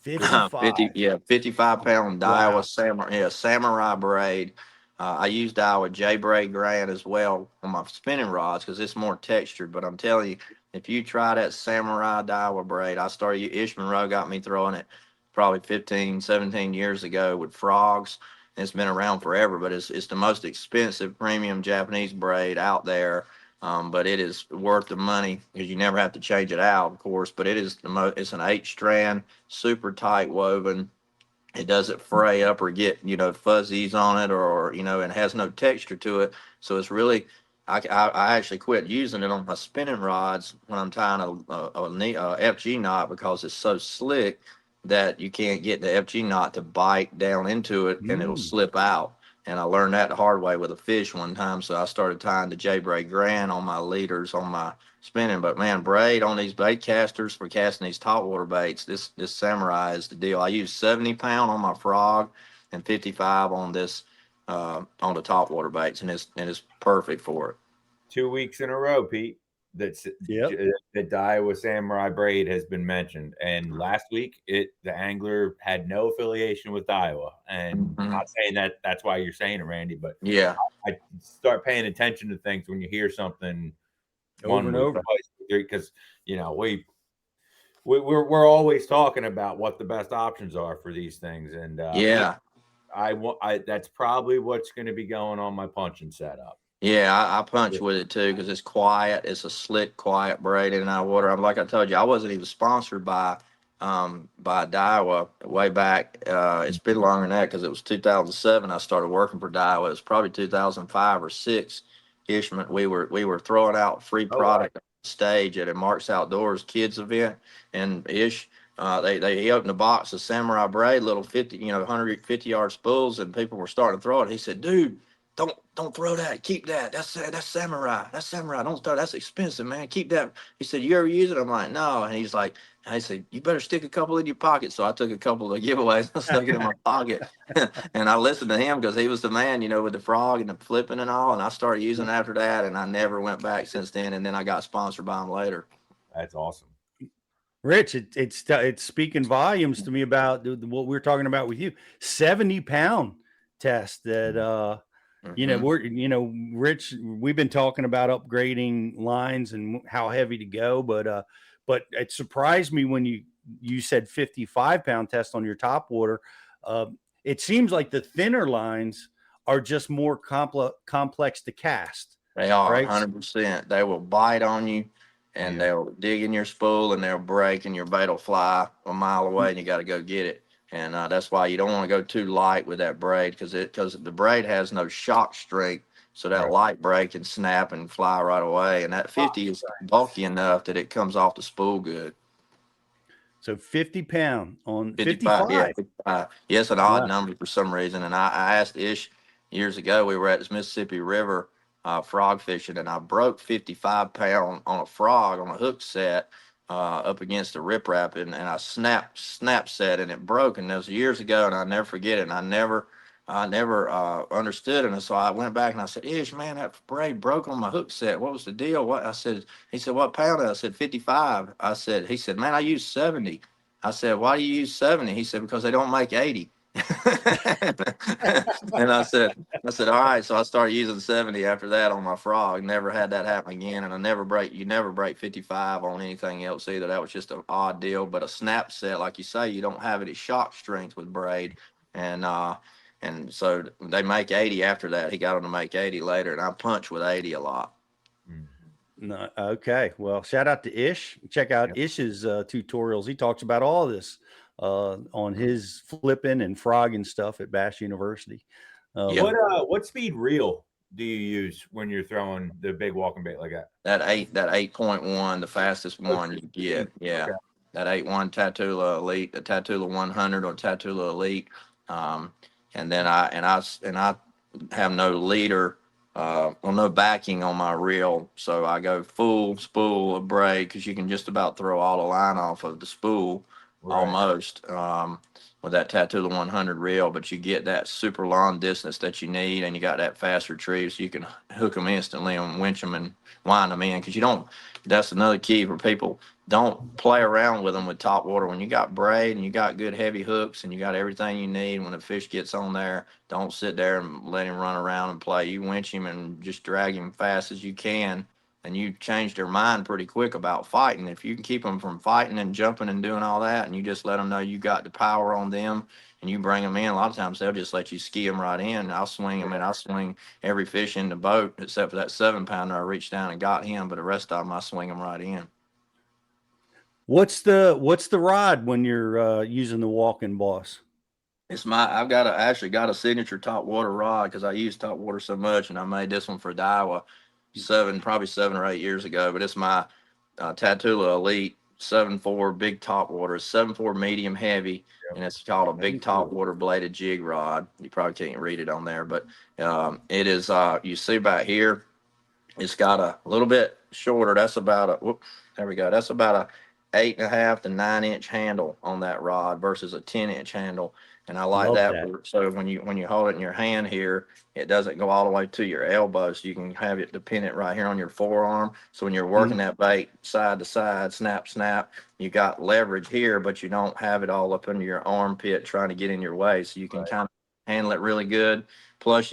50, 55. yeah, 55-pound Daiwa Wow. samurai braid. I use Daiwa J braid grain as well on my spinning rods because it's more textured. But I'm telling you, if you try that samurai Daiwa braid, Ish Monroe got me throwing it probably 15, 17 years ago with frogs. It's been around forever, but it's the most expensive premium Japanese braid out there. But it is worth the money because you never have to change it out, of course. But it's an 8 strand, super tight woven. It doesn't fray up or get fuzzies on it, or and has no texture to it. So it's really, I actually quit using it on my spinning rods when I'm tying a FG knot because it's so slick that you can't get the FG knot to bite down into it and it'll Mm. slip out. And I learned that the hard way with a fish one time. So I started tying the J braid Grand on my leaders on my spinning. But man, braid on these bait casters for casting these topwater baits, this samurai is the deal. I use 70-pound on my frog and 55 on this on the topwater baits, and it's perfect for it. 2 weeks in a row, Pete. That's Yep. that Daiwa Samurai braid has been mentioned, and last week the angler had no affiliation with Daiwa, and I'm Mhm. not saying that that's why you're saying it, Randy, but Yeah, I start paying attention to things when you hear something Over one and week, over. because we're always talking about what the best options are for these things, and yeah. I that's probably what's going to be going on my punching setup. Yeah, I punch with it too because it's quiet. It's a slick, quiet braid in and out of water. Like I told you, I wasn't even sponsored by Daiwa way back. It's been longer than that because it was 2007. I started working for Daiwa. It was probably 2005 or six Ishman, we were throwing out free Oh, wow. product on stage at a Mark's Outdoors kids event, and he opened a box of Samurai Braid, little 150-yard spools, and people were starting to throw it. He said, "Dude, don't throw that. Keep that. That's Samurai. That's Samurai. Don't throw. That's expensive, man. Keep that." He said, "You ever use it?" I'm like, "No." And he's like, I said, "You better stick a couple in your pocket." So I took a couple of giveaways and stuck it in my pocket. And I listened to him because he was the man, with the frog and the flipping and all. And I started using it after that, and I never went back since then. And then I got sponsored by him later. That's awesome. Rich, it's speaking volumes to me about what we're talking about with you. 70-pound test that Rich, we've been talking about upgrading lines and how heavy to go, but it surprised me when you said 55-pound test on your Topwater. It seems like the thinner lines are just more complex to cast. They are right? 100%. They will bite on you, and Yeah. they'll dig in your spool, and they'll break, and your bait will fly a mile away, and you got to go get it. And that's why you don't want to go too light with that braid, because the braid has no shock strength, so that Right. light braid can snap and fly right away. And that 50 is bulky enough that it comes off the spool good. So 50-pound on 55, yeah, 55. 55. Yes, an odd Wow. number for some reason. And I asked Ish years ago. We were at this Mississippi River frog fishing, and I broke 55-pound on a frog on a hook set up against a riprap, and I snap set, and it broke. And that was years ago, and I never forget it. And I never understood it. And so I went back and I said, "Ish, man, that braid broke on my hook set. What was the deal?" What I said, he said, "What pound?" I said, 55. He said, "Man, I used 70." I said, "Why do you use 70?" He said, "Because they don't make 80." And I said, "All right." So I started using 70 after that on my frog. Never had that happen again. And you never break 55 on anything else either. That was just an odd deal. But a snap set, like you say, you don't have any shock strength with braid. And so they make 80 after that. He got them to make 80 later. And I punch with 80 a lot. No, okay. Well, shout out to Ish. Check out Ish's tutorials. He talks about all of this on his flipping and frogging stuff at Bash University. What speed reel do you use when you're throwing the big walking bait like that? That 8.1, the fastest one you get. Yeah. Okay. That 8.1 Tatula Elite, the Tatula 100 or Tatula Elite. And then I have no leader, no backing on my reel. So I go full spool of braid, because you can just about throw all the line off of the spool almost with that Tatula 100 reel, but you get that super long distance that you need, and you got that fast retrieve, so you can hook them instantly and winch them and wind them in, because that's another key for people. Don't play around with them with top water. When you got braid and you got good heavy hooks and you got everything you need, when the fish gets on there, don't sit there and let him run around and play. You winch him and just drag him fast as you can, and you change their mind pretty quick about fighting. If you can keep them from fighting and jumping and doing all that, and you just let them know you got the power on them, and you bring them in, a lot of times they'll just let you ski them right in. I'll swing them, and I'll swing every fish in the boat except for that 7-pounder. I reached down and got him, but the rest of them I swing them right in. What's the rod when you're using the Walking Boss? I've actually got a signature Topwater rod, because I use Topwater so much, and I made this one for Daiwa probably 7 or 8 years ago. But it's my Tatula Elite 7.4 big Topwater, 7.4 medium heavy, and it's called a big Topwater bladed jig rod. You probably can't read it on there, but it is. You see back here, it's got a little bit shorter. There we go. That's about a 8.5 to 9 inch handle on that rod versus a 10-inch handle. And I like that. So when you hold it in your hand here, it doesn't go all the way to your elbow. So you can have it dependent right here on your forearm. So when you're working that bait side to side, snap, you got leverage here, but you don't have it all up under your armpit trying to get in your way. So you can kind of handle it really good. Plus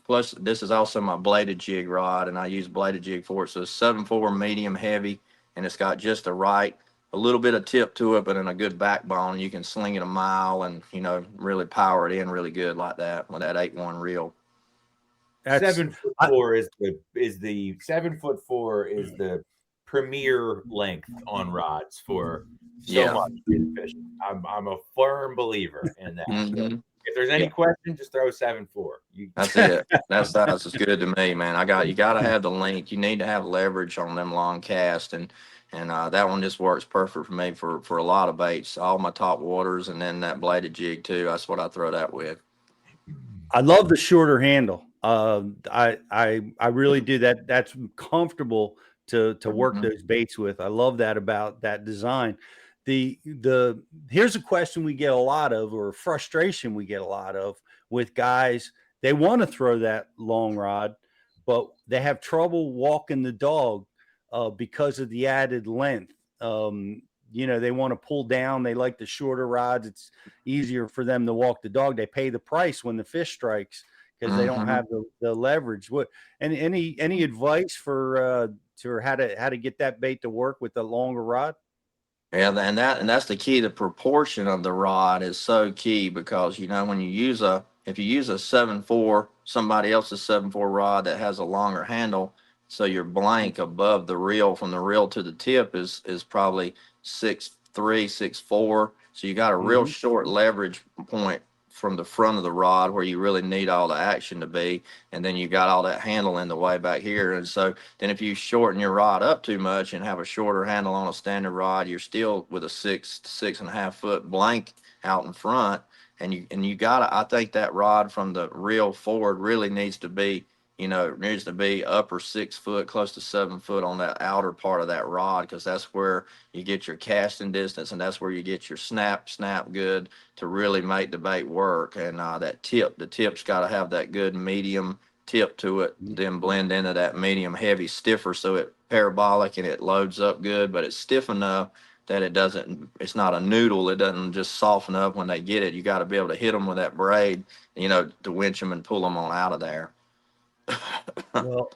Plus, this is also my bladed jig rod, and I use bladed jig for it. So it's 7.4 medium heavy, and it's got just a little bit of tip to it, but in a good backbone. You can sling it a mile and, really power it in really good like that with that 8.1 reel. 7'4" is the 7'4" is the premier length on rods for so much fishing. I'm a firm believer in that. If there's any question, just throw 7.4. That's it. That size is good to me, man. You got to have the length. You need to have leverage on them long casts, and that one just works perfect for me for a lot of baits. All my top waters, and then that bladed jig too. That's what I throw that with. I love the shorter handle. I really do that. That's comfortable to work Mhm. those baits with. I love that about that design. The Here's a question we get a lot of, or frustration we get a lot of with guys. They want to throw that long rod, but they have trouble walking the dog because of the added length. They want to pull down. They like the shorter rods. It's easier for them to walk the dog. They pay the price when the fish strikes because they don't Mhm. have the leverage. What and any advice for how to get that bait to work with the longer rod? Yeah, and that's the key. The proportion of the rod is so key because when you use if you use a 7.4, somebody else's 7.4 rod that has a longer handle, so your blank above the reel from the reel to the tip is probably 6.3, 6.4. So you got a real Mm-hmm. short leverage point from the front of the rod where you really need all the action to be, and then you got all that handle in the way back here, and so then if you shorten your rod up too much and have a shorter handle on a standard rod, you're still with a 6.5 foot blank out in front. And you gotta, I think that rod from the reel forward really needs to be, needs to be upper 6 foot, close to 7 foot on that outer part of that rod, because that's where you get your casting distance, and that's where you get your snap good to really make the bait work. And the tip's got to have that good medium tip to it, then blend into that medium heavy stiffer, so it parabolic and it loads up good, but it's stiff enough that it's not a noodle. It doesn't just soften up when they get it. You got to be able to hit them with that braid, to winch them and pull them on out of there. Well,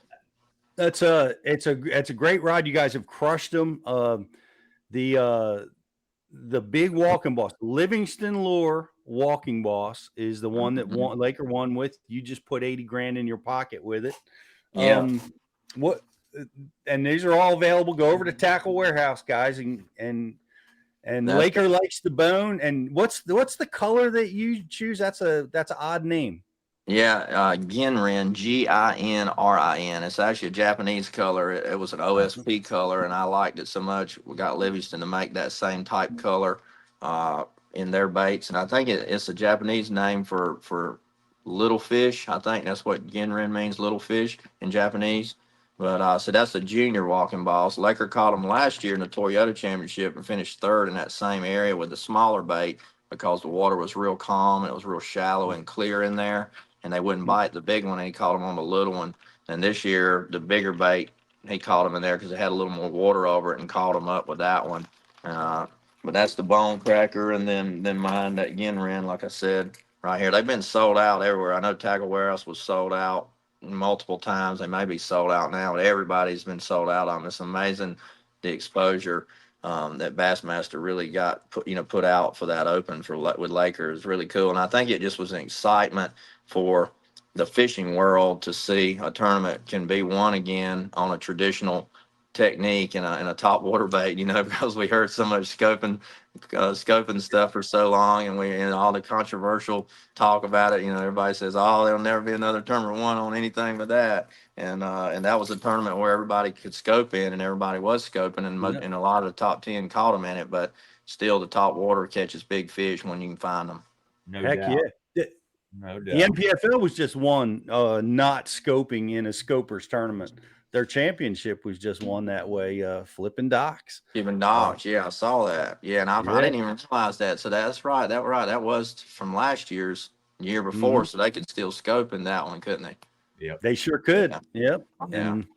it's a great rod. You guys have crushed them. The uh, the big walking boss, Livingston Lure walking boss, is the one that Laker won with. You just put 80 grand in your pocket with it. Yeah. What? And these are all available. Go over to Tackle Warehouse, guys, and That's Laker likes the bone. And what's the color that you choose? That's an odd name. Yeah, Ginrin, Ginrin. It's actually a Japanese color. It was an OSP color, and I liked it so much. We got Livingston to make that same type color in their baits, and I think it's a Japanese name for little fish. I think that's what Ginrin means, little fish in Japanese. But so that's a junior walking balls. Laker caught them last year in the Toyota Championship and finished third in that same area with the smaller bait because the water was real calm and it was real shallow and clear in there, and they wouldn't bite the big one, and he caught them on the little one. And this year, the bigger bait, he caught them in there because it had a little more water over it, and caught them up with that one. Uh, but that's the bone cracker, and then mine, that Ginrin, like I said, right here. They've been sold out everywhere. I know Tackle Warehouse was sold out multiple times. They may be sold out now, but everybody's been sold out on them. It's amazing the exposure that Bassmaster really got put out for that open with Lakers. Really cool, and I think it just was an excitement for the fishing world to see a tournament can be won again on a traditional technique and a top water bait, because we heard so much scoping stuff for so long, and all the controversial talk about it. Everybody says, "Oh, there'll never be another tournament won on anything but that." And that was a tournament where everybody could scope in, and everybody was scoping, and a lot of the top 10 caught them in it. But still, the top water catches big fish when you can find them. No Heck doubt. yeah. No The doubt. NPFL was just one not scoping in a scopers tournament. Their championship was just won that way, flipping docks. Even dogs, yeah, I saw that. Yeah, and I Yeah. didn't even realize that. So that's right. That was from last year before. Mhm. So they could still scope in that one, couldn't they? Yep. They sure could. Yeah. Yep. Yeah. And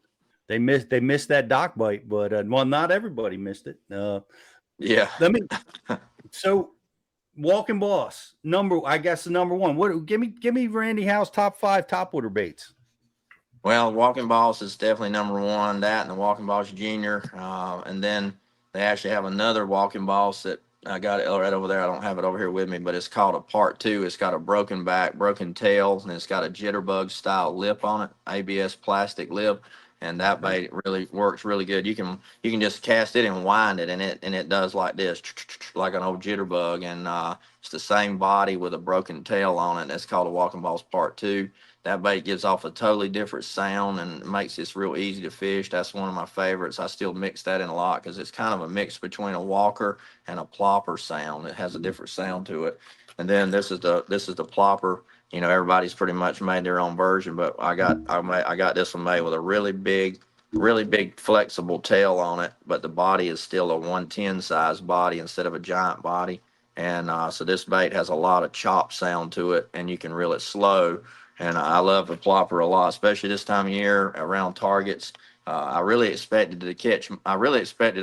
they missed that dock bite, but well, not everybody missed it. Yeah. Let me so walking boss I guess the number one. What give me Randy Howe's top 5 top water baits. Well, Walking Boss is definitely number one. That and the Walking Boss Junior, and then they actually have another Walking Boss that I got it right over there. I don't have it over here with me, but it's called a Part Two. It's got a broken back, broken tail, and it's got a jitterbug style lip on it, ABS plastic lip, and that bait really works really good. You can just cast it and wind it, and it does like this, like an old jitterbug, and it's the same body with a broken tail on it. That's called a walking balls part two. That bait gives off a totally different sound and makes this real easy to fish. That's one of my favorites. I still mix that in a lot because it's kind of a mix between a walker and a plopper sound. It has a different sound to it. And then this is the plopper. Everybody's pretty much made their own version, but I got this one made with a really big flexible tail on it, but the body is still a 110 size body instead of a giant body. And so this bait has a lot of chop sound to it, and you can reel it slow. And I love the plopper a lot, especially this time of year around targets. I really expected to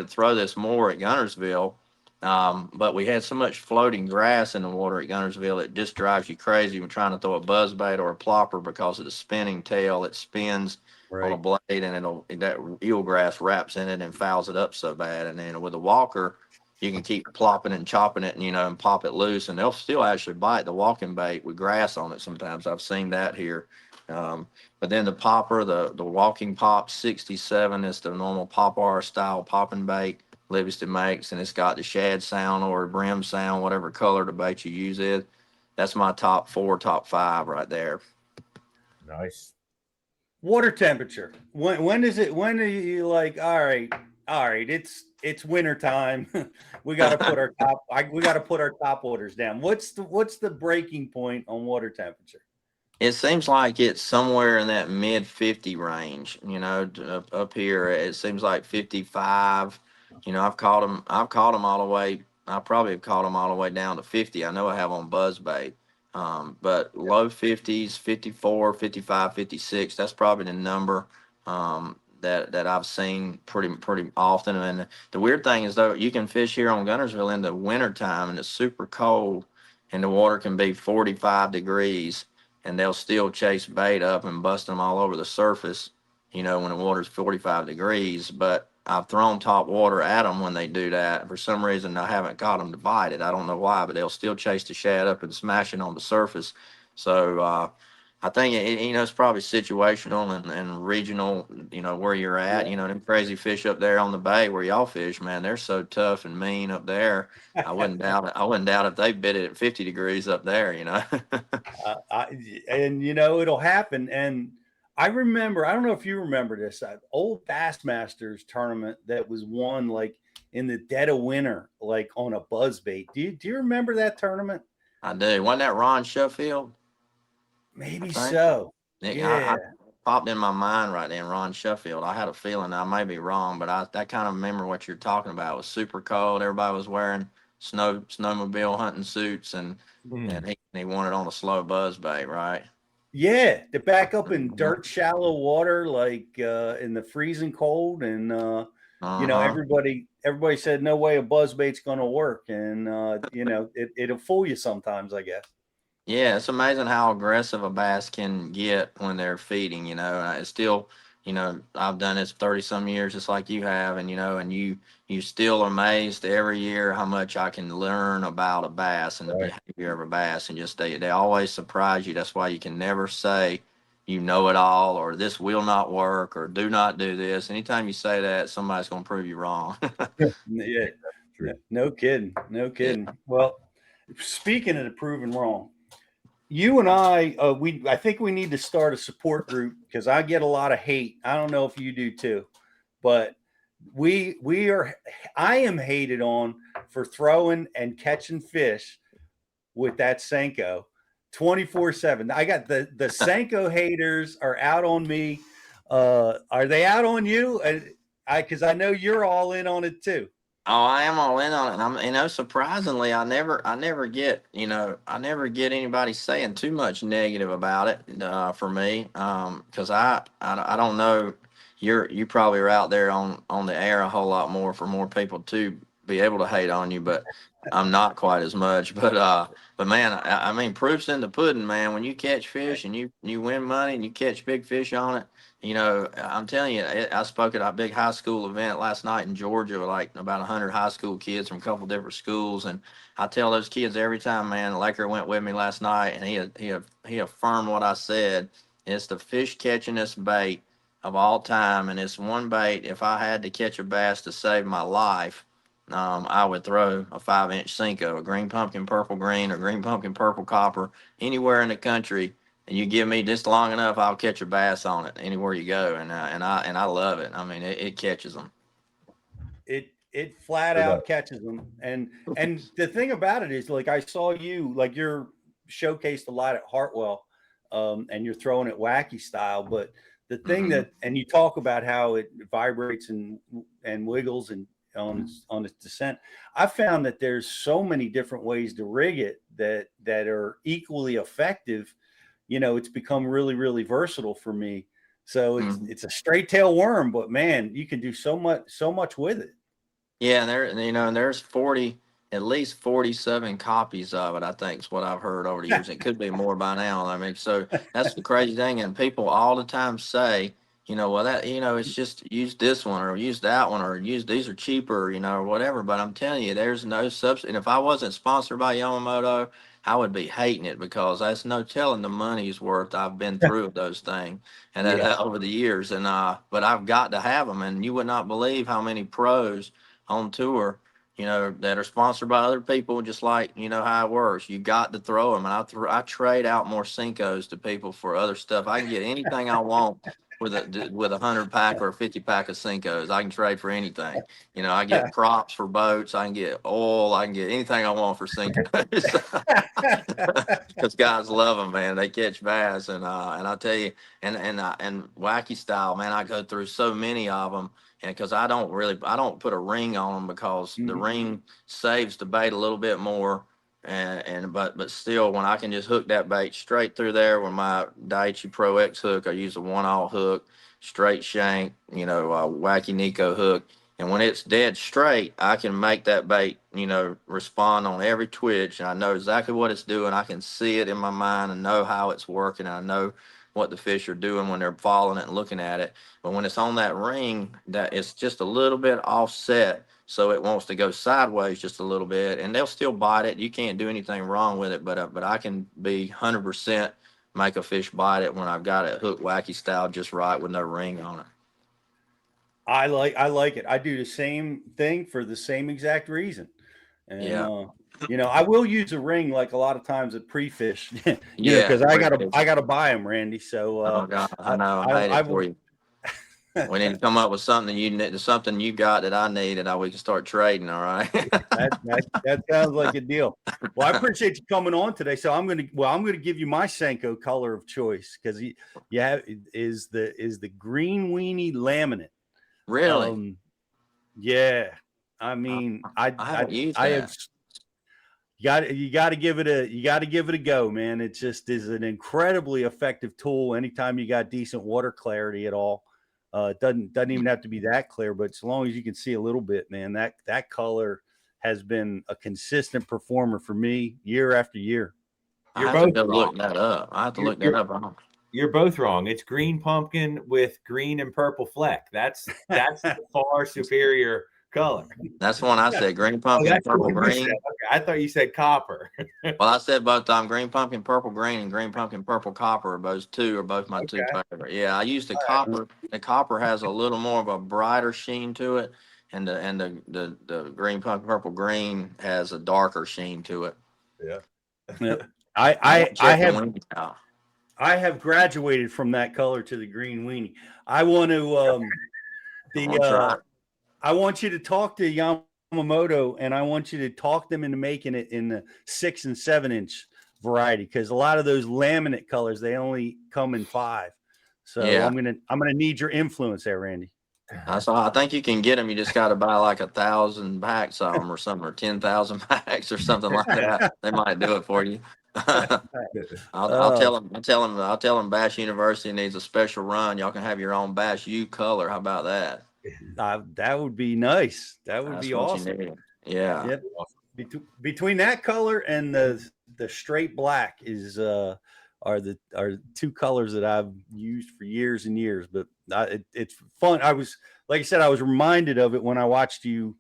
throw this more at Gunnersville, but we had so much floating grass in the water at Gunnersville, it just drives you crazy when trying to throw a buzz bait or a plopper because of the spinning tail. It spins on a Right. blade, and that eelgrass wraps in it and fouls it up so bad. And then with a walker, you can keep plopping and chopping it, and pop it loose, and they'll still actually bite the walking bait with grass on it. Sometimes I've seen that here. But then the popper, the walking pop 67 is the normal popper style popping bait Livingston makes, and it's got the shad sound or brim sound, whatever color the bait you use is. That's my top four, top five right there. Nice. Water temperature. When is it? When are you like? All right. It's winter time. We got to put our we got to put our top waters down. What's the breaking point on water temperature? It seems like it's somewhere in that mid 50 range, up here. It seems like 55. I've caught them all the way. I probably have caught them all the way down to 50. I know I have on buzzbait. But low 50s, 54, 55, 56. That's probably the number that I've seen pretty often. And the weird thing is, though, you can fish here on Gunnersville in the wintertime and it's super cold and the water can be 45 degrees and they'll still chase bait up and bust them all over the surface, when the water's 45 degrees. But I've thrown top water at them when they do that. For some reason, I haven't got them to bite it. I don't know why, but they'll still chase the shad up and smash it on the surface. So I think it's probably situational and regional. Where you're at. Yeah. Them crazy fish up there on the bay where y'all fish, man, they're so tough and mean up there. I wouldn't doubt it. I wouldn't doubt if they bit it at 50 degrees up there. It'll happen. And I remember, I don't know if you remember this, old Bassmasters tournament that was won like in the dead of winter, like on a buzz bait. Do you remember that tournament? I do. Wasn't that Ron Sheffield? I Maybe think. so. Nick, Yeah. I popped in my mind right then, Ron Sheffield. I had a feeling I may be wrong, but I kind of remember what you're talking about. It was super cold. Everybody was wearing snowmobile hunting suits, and Mm. he wanted on a slow buzz bait, right? Yeah. To back up in Uh dirt shallow water, like in the freezing cold. And huh. everybody said no way a buzz bait's gonna work. And it'll fool you sometimes, I guess. Yeah, it's amazing how aggressive a bass can get when they're feeding. And it's still, I've done this 30 some years, just like you have, and you still amazed every year how much I can learn about a bass and the Right. behavior of a bass, and just they always surprise you. That's why you can never say you know it all or this will not work or do not do this. Anytime you say that, somebody's going to prove you wrong. Yeah. True. No kidding. No Yeah. kidding. Well, speaking of the proven wrong, you and I think we need to start a support group because I get a lot of hate. I don't know if you do too, but we are. I am hated on for throwing and catching fish with that Senko 24/7. I got the Senko haters are out on me. Are they out on you? Because I know you're all in on it too. Oh, I am all in on it. And surprisingly, I never get anybody saying too much negative about it for me. Because I don't know, you probably are out there on the air a whole lot more for more people to be able to hate on you, but I'm not quite as much. But man, I mean, proof's in the pudding, man. When you catch fish and you win money and you catch big fish on it. I'm telling you, I spoke at a big high school event last night in Georgia with like about 100 high school kids from a couple different schools. And I tell those kids every time, man, Laker went with me last night and he affirmed what I said. It's the fish catching us bait of all time, and it's one bait. If I had to catch a bass to save my life, I would throw a 5-inch Senko, a green pumpkin purple green, or green pumpkin purple copper, anywhere in the country. And you give me just long enough, I'll catch a bass on it anywhere you go, and I love it. I mean, it catches them. It flat Sure does. out catches them. And the thing about it is, like, I saw you, like, you're showcased a lot at Hartwell, and you're throwing it wacky style. But the thing Mhm. that, and you talk about how it vibrates and wiggles and on its descent. I found that there's so many different ways to rig it that are equally effective. It's become really, really versatile for me. So it's Mhm. it's a straight tail worm, but man, you can do so much with it. Yeah, and there's 40, at least 47 copies of it, I think is what I've heard over the years. It could be more by now. I mean, so that's the crazy thing. And people all the time say, well, it's just use this one or use that one or use these are cheaper, or whatever. But I'm telling you, there's no substitute. And if I wasn't sponsored by Yamamoto, I would be hating it, because that's no telling the money's worth I've been through with those things and Yeah. over the years. And but I've got to have them. And you would not believe how many pros on tour, that are sponsored by other people, just like, how it works. You got to throw them. And I trade out more Senkos to people for other stuff. I can get anything I want with a 100 pack or a 50 pack of Senkos. I can trade for anything. I get props for boats. I can get oil. I can get anything I want for Senkos. Because guys love them, man. They catch bass, and I tell you, and wacky style, man. I go through so many of them, and because I don't put a ring on them, because the Mhm. ring saves the bait a little bit more, but still, when I can just hook that bait straight through there with my Daiichi Pro X hook, I use a 1/0 hook, straight shank, wacky Nico hook. And when it's dead straight, I can make that bait, respond on every twitch. And I know exactly what it's doing. I can see it in my mind and know how it's working. And I know what the fish are doing when they're following it and looking at it. But when it's on that ring, that it's just a little bit offset. So it wants to go sideways just a little bit. And they'll still bite it. You can't do anything wrong with it. But I can be 100% make a fish bite it when I've got it hook wacky style just right with no ring on it. I like it. I do the same thing for the same exact reason. And Yeah. I will use a ring like a lot of times at pre-fish, Yeah. because I gotta buy them, Randy. So Oh God, I I know. I hate I it for will. you. We need to come up with something you need, something you got that I need, and we can start trading. All right. That sounds like a deal. Well, I appreciate you coming on today. So I'm gonna give you my Senko color of choice, because is the green weenie laminate. Really? Um, yeah, I I, mean, I haven't used I have that. you got to give it a go, man. It just is an incredibly effective tool anytime you got decent water clarity at all. It doesn't even have to be that clear, but as long as you can see a little bit, man, that color has been a consistent performer for me year after year. I You're have to both go wrong. look that up. I have to You're look that you're up. you're both wrong. It's green pumpkin with green and purple fleck. That's the far superior color. That's the one I said. Green Oh, pumpkin, that's the purple one you said. green. Okay, I thought you said copper. Well, I said both time. Green pumpkin, purple green, and green pumpkin, purple copper. Those two are both my two Okay. favorite. Yeah, I used the copper. The copper has a little more of a brighter sheen to it, and the green pumpkin, purple green has a darker sheen to it. Yeah. Yep. I want to I check the have wings out. I have graduated from that color to the green weenie. I want to I'm the gonna try. I want you to talk to Yamamoto, and I want you to talk them into making it in the 6 and 7 inch variety, because a lot of those laminate colors, they only come in 5. So Yeah, I'm gonna need your influence there, Randy. I saw. I think you can get them. You just got to buy like 1,000 packs of them or something, or 10,000 packs or something like that. They might do it for you. I'll uh, tell them. I'll tell them. Bash University needs a special run. Y'all can have your own Bash U color. How about that? that would be nice. That would That's be what you awesome. need. Yeah. Yep. Between that color and the straight black are two colors that I've used for years and years. But it's fun. Like I said, I was reminded of it when I watched you,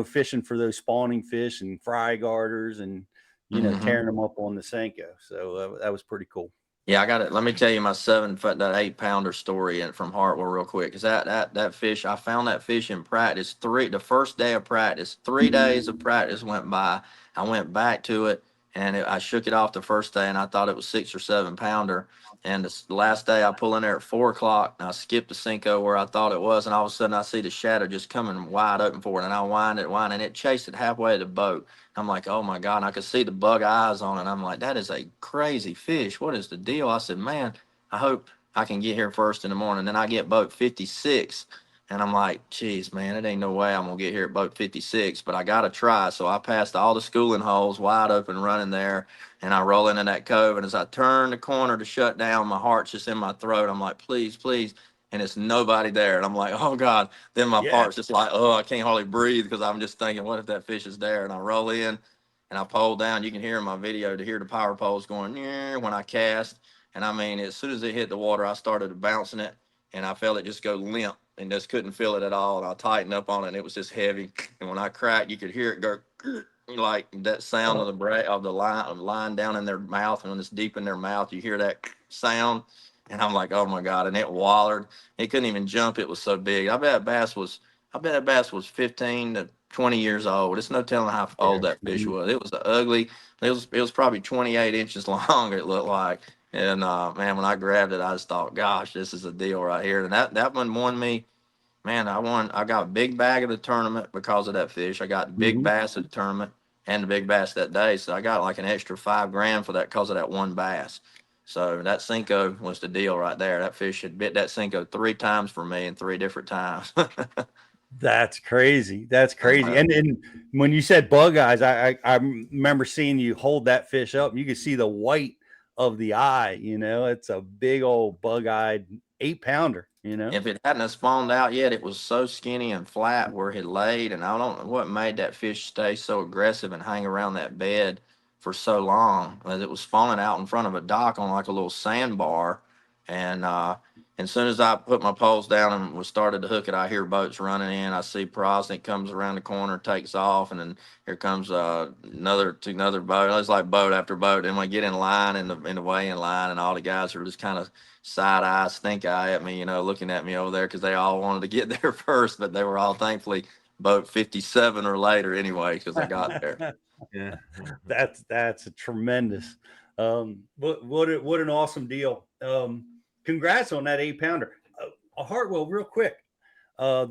fishing for those spawning fish and fry garters, and Hmm. tearing them up on the Senko. So that was pretty cool. Yeah, I got it. Let me tell you my 7 foot, that 8 pounder story from Hartwell real quick. Because that fish, I found that fish in practice. The first day of practice, 3 days of practice went by. I went back to it and I shook it off the first day and I thought it was 6 or 7 pounder. And the last day I pull in there at 4 o'clock and I skipped the Senko where I thought it was. And all of a sudden I see the shadow just coming wide open for it. And I wind and it chased it halfway to the boat. I'm like, oh my God. And I could see the bug eyes on it. I'm like, that is a crazy fish. What is the deal? I said, man, I hope I can get here first in the morning. Then I get boat 56. And I'm like, geez, man, it ain't no way I'm going to get here at boat 56, but I got to try. So I passed all the schooling holes wide open running there. And I roll into that cove. And as I turn the corner to shut down, my heart's just in my throat. I'm like, please, please. And it's nobody there. And I'm like, oh God. Then my Yeah. part's just like, oh, I can't hardly breathe because I'm just thinking, what if that fish is there? And I roll in and I pole down. You can hear in my video to hear the power poles going "Yeah," when I cast. And I mean, as soon as it hit the water, I started bouncing it and I felt it just go limp and just couldn't feel it at all. And I tightened up on it and it was just heavy. And when I cracked, you could hear it go like that sound of the breath of the line down in their mouth. And when it's deep in their mouth, you hear that sound. And I'm like, oh my God. And it wallered. It couldn't even jump. It was so big. I bet that bass was 15 to 20 years old. It's no telling how old that fish Mhm. was. It was ugly. It was probably 28 inches long. It looked like. And man, when I grabbed it, I just thought, gosh, this is a deal right here. And that one won me. Man, I won. I got a big bag of the tournament because of that fish. I got the big Mhm. bass of the tournament and the big bass that day. So I got like an extra 5 grand for that because of that one bass. So that Senko was the deal right there. That fish had bit that Senko 3 times for me in 3 different times. That's crazy. That's I crazy. know. And when you said bug eyes, I remember seeing you hold that fish up. And you could see the white of the eye. You know, it's a big old bug eyed 8 pounder. You know. If it hadn't have spawned out yet, it was so skinny and flat where it laid, and I don't know what made that fish stay so aggressive and hang around that bed for so long. As it was spawning out in front of a dock on like a little sandbar, and as soon as I put my poles down and was started to hook it, I hear boats running in. I see Prosnick comes around the corner, takes off, and then here comes another boat. It's like boat after boat. And we get in line in the weighing line, and all the guys are just kind of side eye, stink eye at me, looking at me over there because they all wanted to get there first, but they were all thankfully boat 57 or later anyway because I got there. Yeah. That's a tremendous. What an awesome deal. Congrats on that 8 pounder. Hartwell, real quick.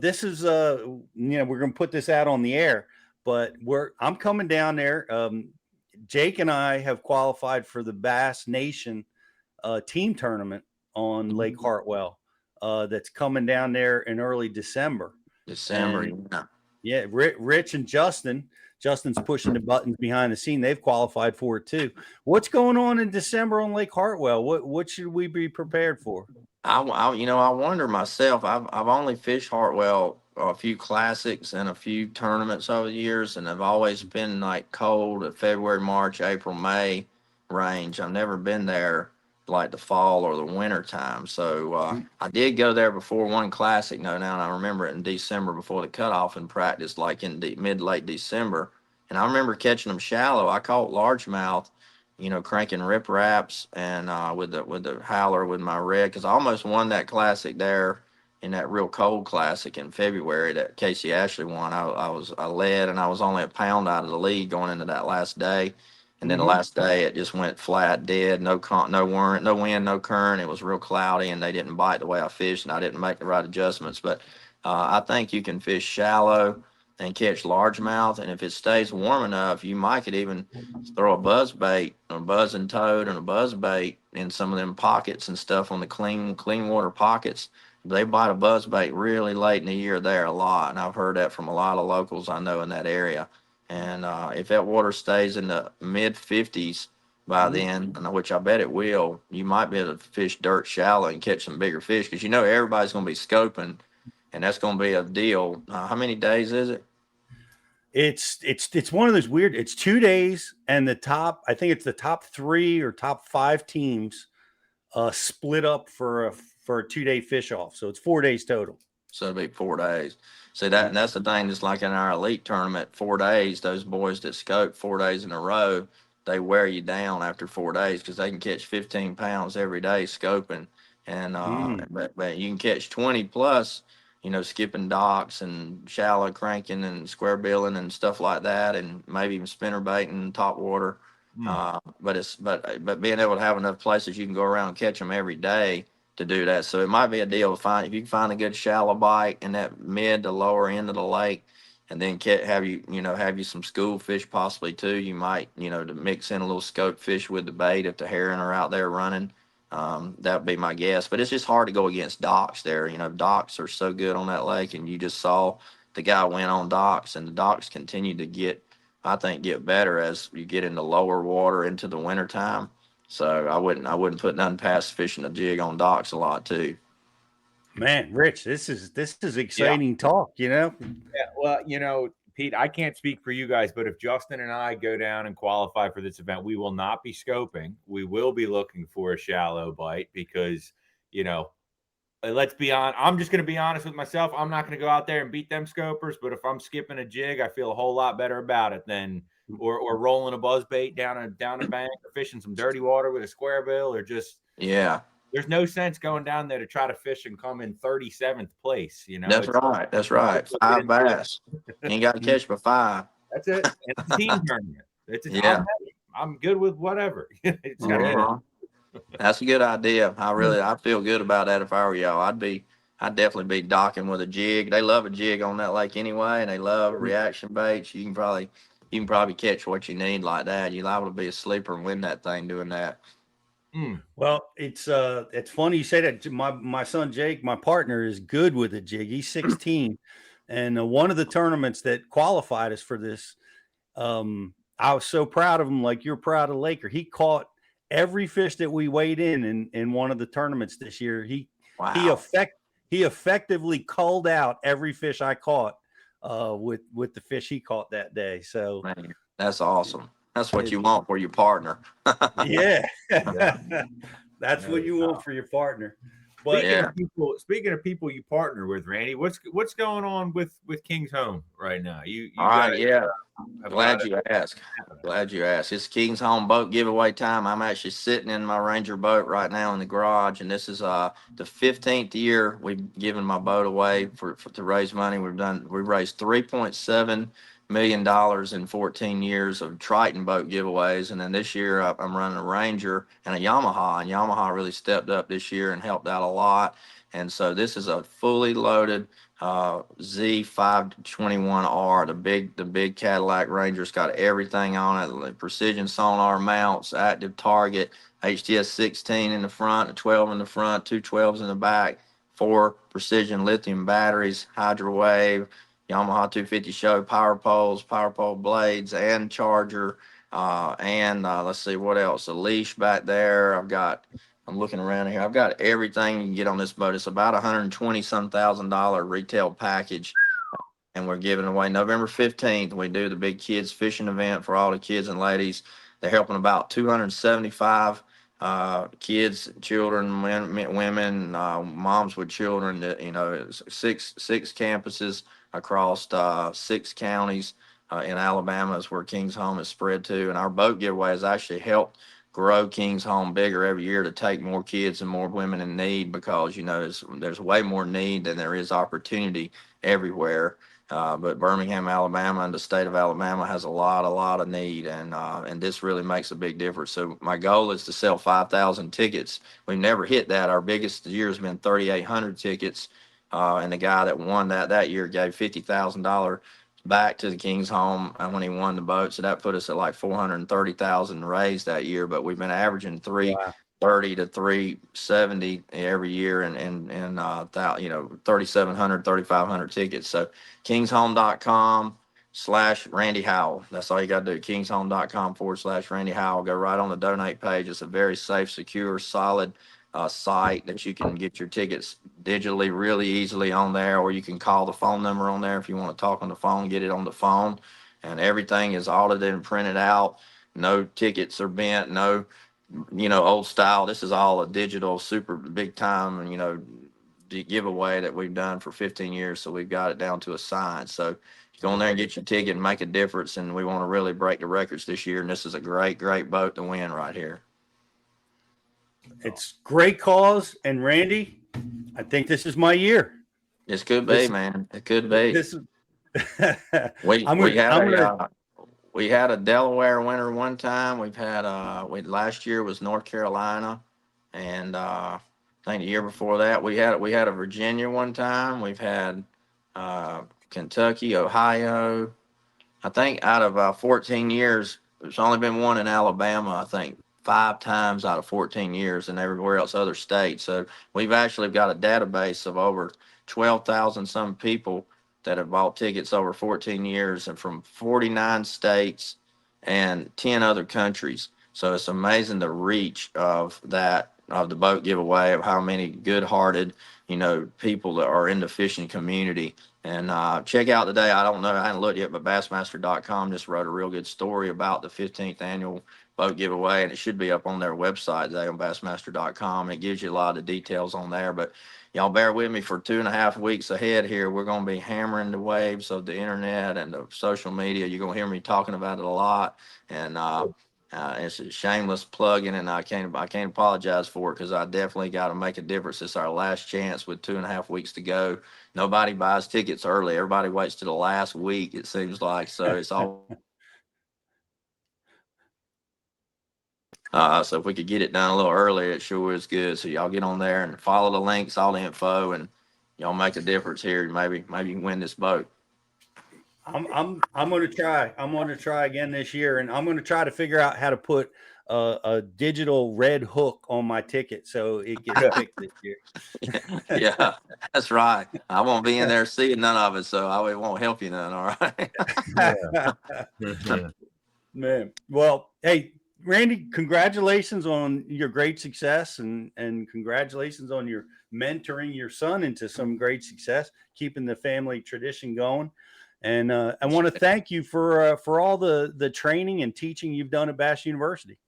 This is we're gonna put this out on the air, but I'm coming down there. Jake and I have qualified for the Bass Nation team tournament on Lake Hartwell. That's coming down there in early December. December, And yeah. yeah, Rich and Justin's pushing the buttons behind the scene. They've qualified for it too. What's going on in December on Lake Hartwell? What should we be prepared for? I wonder myself. I've only fished Hartwell a few classics and a few tournaments over the years, and I've always been like cold at February, March, April, May range. I've never been there like the fall or the winter time. So I did go there before one classic, no doubt. And I remember it in December before the cutoff and practice, like in mid late December. And I remember catching them shallow. I caught largemouth, cranking rip raps and with the howler with my red because I almost won that classic there in that real cold classic in February that Casey Ashley won. I led and I was only a pound out of the lead going into that last day. And then the Mm-hmm. last day it just went flat dead, no wind, no current. It was real cloudy and they didn't bite the way I fished and I didn't make the right adjustments. But I think you can fish shallow and catch largemouth. And if it stays warm enough, you might could even throw a buzz bait, a buzzing toad, and a buzz bait in some of them pockets and stuff on the clean water pockets. They bite a buzz bait really late in the year there a lot, and I've heard that from a lot of locals I know in that area. And if that water stays in the mid 50s by Mm-hmm. then, which I bet it will, you might be able to fish dirt shallow and catch some bigger fish because everybody's going to be scoping, and that's going to be a deal. How many days is it? It's one of those weird. It's 2 days, and I think it's the top three or top five teams split up for a 2 day fish off. So it's 4 days total. So it'll be 4 days. See that, and that's the thing. Just like in our elite tournament, 4 days. Those boys that scope 4 days in a row, they wear you down after 4 days because they can catch 15 pounds every day scoping. And but you can catch 20 plus, skipping docks and shallow cranking and square billing and stuff like that, and maybe even spinner baiting, top water. But being able to have enough places you can go around and catch them every day to do that. So it might be a deal to find if you can find a good shallow bite in that mid to lower end of the lake, and then have you some school fish possibly too. You might to mix in a little scope fish with the bait if the herring are out there running. That'd be my guess. But it's just hard to go against docks there. Docks are so good on that lake, and you just saw the guy went on docks, and the docks continue to get better as you get into lower water into the wintertime. So I wouldn't put nothing past fishing a jig on docks a lot too. Man, Rich, this is Yeah. exciting talk. Yeah, well, Pete, I can't speak for you guys, but if Justin and I go down and qualify for this event, we will not be scoping. We will be looking for a shallow bite because, let's be on. I'm just going to be honest with myself. I'm not going to go out there and beat them scopers, but if I'm skipping a jig, I feel a whole lot better about it than or rolling a buzz bait down a bank or fishing some dirty water with a square bill or just Yeah. There's no sense going down there to try to fish and come in 37th place. That's right. That's right. 5 bass. You ain't got to catch but 5. That's it. And it's a team tournament. Yeah. I'm good with whatever. It's gotta be That's a good idea. I feel good about that. If I were y'all, I'd definitely be docking with a jig. They love a jig on that lake anyway, and they love reaction baits. You can probably catch what you need like that. You're liable to be a sleeper and win that thing doing that. Well, it's funny you say that. My son Jake, my partner, is good with a jig. He's 16, and one of the tournaments that qualified us for this, I was so proud of him. Like you're proud of Laker. He caught every fish that we weighed in one of the tournaments this year. He effectively culled out every fish I caught with the fish he caught that day. So man, that's awesome. That's what you want for your partner. Yeah. That's what you want for your partner. But speaking of people you partner with, Randy, what's going on with King's Home right now? All right, yeah. Glad you asked. It's King's Home boat giveaway time. I'm actually sitting in my Ranger boat right now in the garage, and this is the 15th year we've given my boat away to raise money. We've raised $3.7 million in 14 years of Triton boat giveaways, and then this year I'm running a Ranger and a Yamaha, and Yamaha really stepped up this year and helped out a lot. And so this is a fully loaded Z521R, the big Cadillac Ranger. It's got everything on it: the precision sonar mounts, active target, HTS 16 in the front, a 12 in the front, two 12s in the back, 4 precision lithium batteries, Hydro Wave, Yamaha 250 show power pole blades, and charger. And let's see what else. A leash back there. I'm looking around here. I've got everything you can get on this boat. It's about $120 thousand retail package, and we're giving away November 15th. We do the big kids fishing event for all the kids and ladies. They're helping about 275 kids, children, women, moms with children. Six campuses across 6 counties in Alabama is where King's Home is spread to, and our boat giveaway has actually helped grow King's Home bigger every year to take more kids and more women in need, because there's way more need than there is opportunity everywhere. But Birmingham, Alabama, and the state of Alabama has a lot of need, and this really makes a big difference. So my goal is to sell 5,000 tickets. We've never hit that. Our biggest year has been 3,800 tickets, and the guy that won that year gave $50,000 back to the King's Home when he won the boat. So that put us at like 430,000 raised that year. But we've been averaging 330 to 370 every year, and 3,700, 3,500 tickets. So kingshome.com/Randy Howell. That's all you got to do. kingshome.com/Randy Howell. Go right on the donate page. It's a very safe, secure, solid site that you can get your tickets digitally really easily on there, or you can call the phone number on there if you want to talk on the phone, get it on the phone, and everything is audited and printed out. No tickets are bent, no old style. This is all a digital, super big time, giveaway that we've done for 15 years. So we've got it down to a science. So Go in there and get your ticket and make a difference. And we want to really break the records this year. And this is a great, great boat to win right here. It's great cause. And Randy, I think this is my year. This could be, man. It could be. This is. We had a Delaware winner one time. We've had last year was North Carolina, and I think the year before that we had a Virginia one time. We've had Kentucky, Ohio. I think out of 14 years, there's only been one in Alabama. I think 5 times out of 14 years, and everywhere else other states. So we've actually got a database of over 12,000 some people that have bought tickets over 14 years and from 49 states and 10 other countries. So it's amazing the reach of the boat giveaway, of how many good-hearted, people that are in the fishing community. And check out today. I don't know, I haven't looked yet, but Bassmaster.com just wrote a real good story about the 15th annual boat giveaway, and it should be up on their website today on Bassmaster.com. It gives you a lot of the details on there. But y'all bear with me for 2.5 weeks ahead here. We're going to be hammering the waves of the internet and the social media. You're going to hear me talking about it a lot. And it's a shameless plugging, and I can't apologize for it, because I definitely got to make a difference. It's our last chance with 2.5 weeks to go. Nobody buys tickets early. Everybody waits to the last week, it seems like. So it's all. So if we could get it done a little earlier, it sure is good. So y'all get on there and follow the links, all the info, and y'all make a difference here. Maybe you can win this boat. I'm going to try. I'm going to try again this year, and I'm going to try to figure out how to put a digital red hook on my ticket so it gets picked this year. Yeah, that's right. I won't be in there seeing none of it, so it won't help you none. All right. Man. Well, hey, Randy, congratulations on your great success, and congratulations on your mentoring your son into some great success, keeping the family tradition going. And I want to thank you for all the training and teaching you've done at Bass University.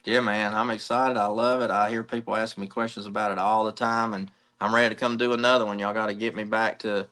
Yeah, man, I'm excited. I love it. I hear people asking me questions about it all the time, and I'm ready to come do another one. Y'all got to get me back to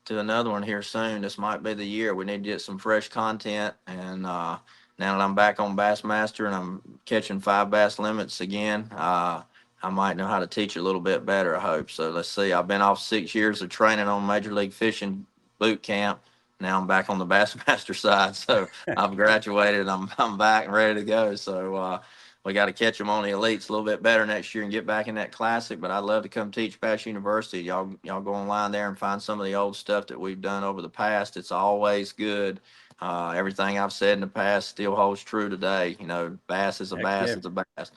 another one here soon. This might be the year. We need to get some fresh content. And now that I'm back on Bassmaster and I'm catching 5 bass limits again, I might know how to teach a little bit better, I hope. So let's see. I've been off 6 years of training on Major League Fishing boot camp. Now I'm back on the Bassmaster side. So I've graduated. I'm back and ready to go. So we got to catch them on the elites a little bit better next year and get back in that classic. But I'd love to come teach Bass University. Y'all go online there and find some of the old stuff that we've done over the past. It's always good. Everything I've said in the past still holds true today. Bass is a bass. Yeah. It's a bass.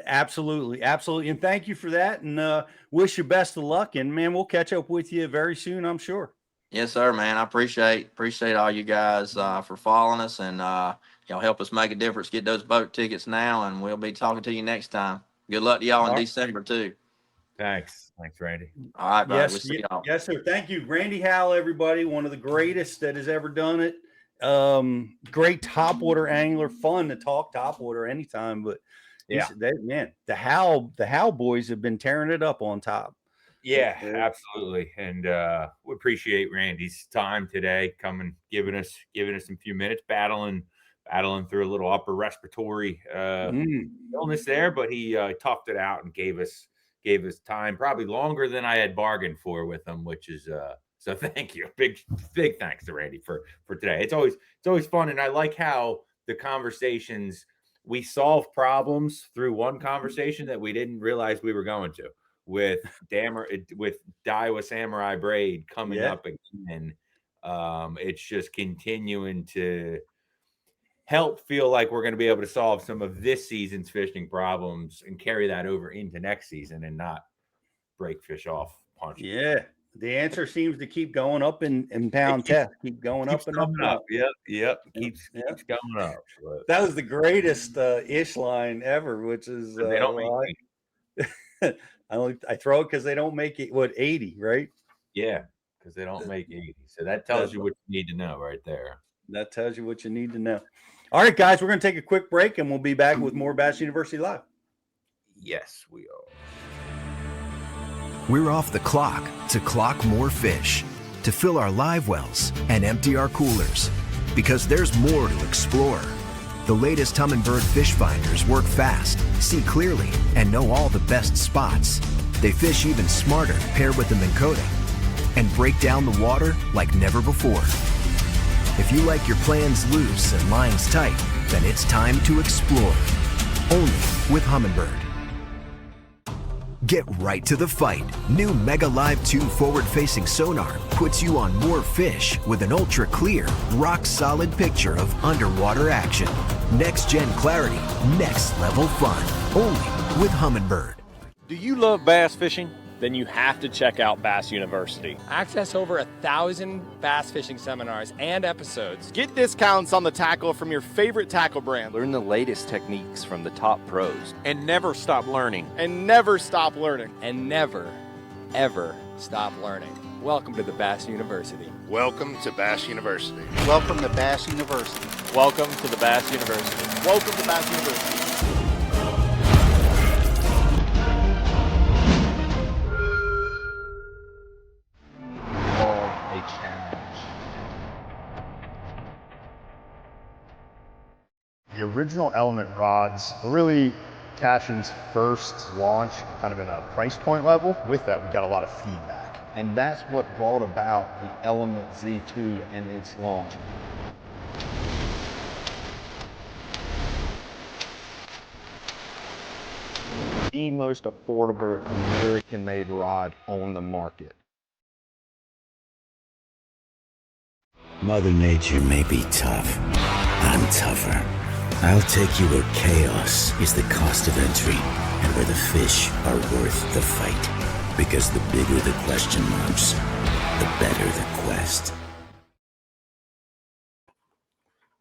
Absolutely. And thank you for that. And wish you best of luck. And man, we'll catch up with you very soon, I'm sure. Yes, sir, man. I appreciate all you guys for following us, and y'all help us make a difference. Get those boat tickets now, and we'll be talking to you next time. Good luck to y'all in December too. Thanks, Randy. All right, yes, we'll see y'all. Yes, sir. Thank you, Randy Howell. Everybody, one of the greatest that has ever done it. Great topwater angler. Fun to talk topwater anytime, but yeah, the Howell boys have been tearing it up on top. Yeah, absolutely. And we appreciate Randy's time today, giving us a few minutes, battling through a little upper respiratory illness there, but he toughed it out and gave us time, probably longer than I had bargained for with him, which is so thank you. Big thanks to Randy for today. It's always fun, and I like how the conversations, we solve problems through one conversation that we didn't realize we were going to. With Daiwa Samurai Braid coming up again, it's just continuing to help feel like we're going to be able to solve some of this season's fishing problems and carry that over into next season and not break fish off punch. Yeah, the answer seems to keep going up in pound test. Keep going up and up and up. Yep. Keeps going up. But that was the greatest ish line ever, which is they don't make I throw it because they don't make it 80, right? Yeah, because they don't make 80. So that tells you what you need to know right there. That tells you what you need to know. All right, guys, we're going to take a quick break and we'll be back with more Bass University Live. Yes, we are. We're off the clock to clock more fish, to fill our live wells and empty our coolers. Because there's more to explore. The latest Humminbird fish finders work fast, see clearly, and know all the best spots. They fish even smarter paired with the Minn Kota and break down the water like never before. If you like your plans loose and lines tight, then it's time to explore. Only with Humminbird. Get right to the fight. New Mega Live 2 forward-facing sonar puts you on more fish with an ultra-clear, rock-solid picture of underwater action. Next-gen clarity, next-level fun. Only with Humminbird. Do you love bass fishing? Then you have to check out Bass University. Access over 1,000 bass fishing seminars and episodes. Get discounts on the tackle from your favorite tackle brand. Learn the latest techniques from the top pros. And never stop learning. And never stop learning. And never, ever stop learning. Welcome to the Bass University. Welcome to Bass University. Welcome to Bass University. Welcome to the Bass University. Welcome to Bass University. The original Element rods were really Cashin's first launch, kind of in a price point level. With that, we got a lot of feedback. And that's what brought about the Element Z2 and its launch. The most affordable American-made rod on the market. Mother Nature may be tough. I'm tougher. I'll take you where chaos is the cost of entry and where the fish are worth the fight. Because the bigger the question marks, the better the quest.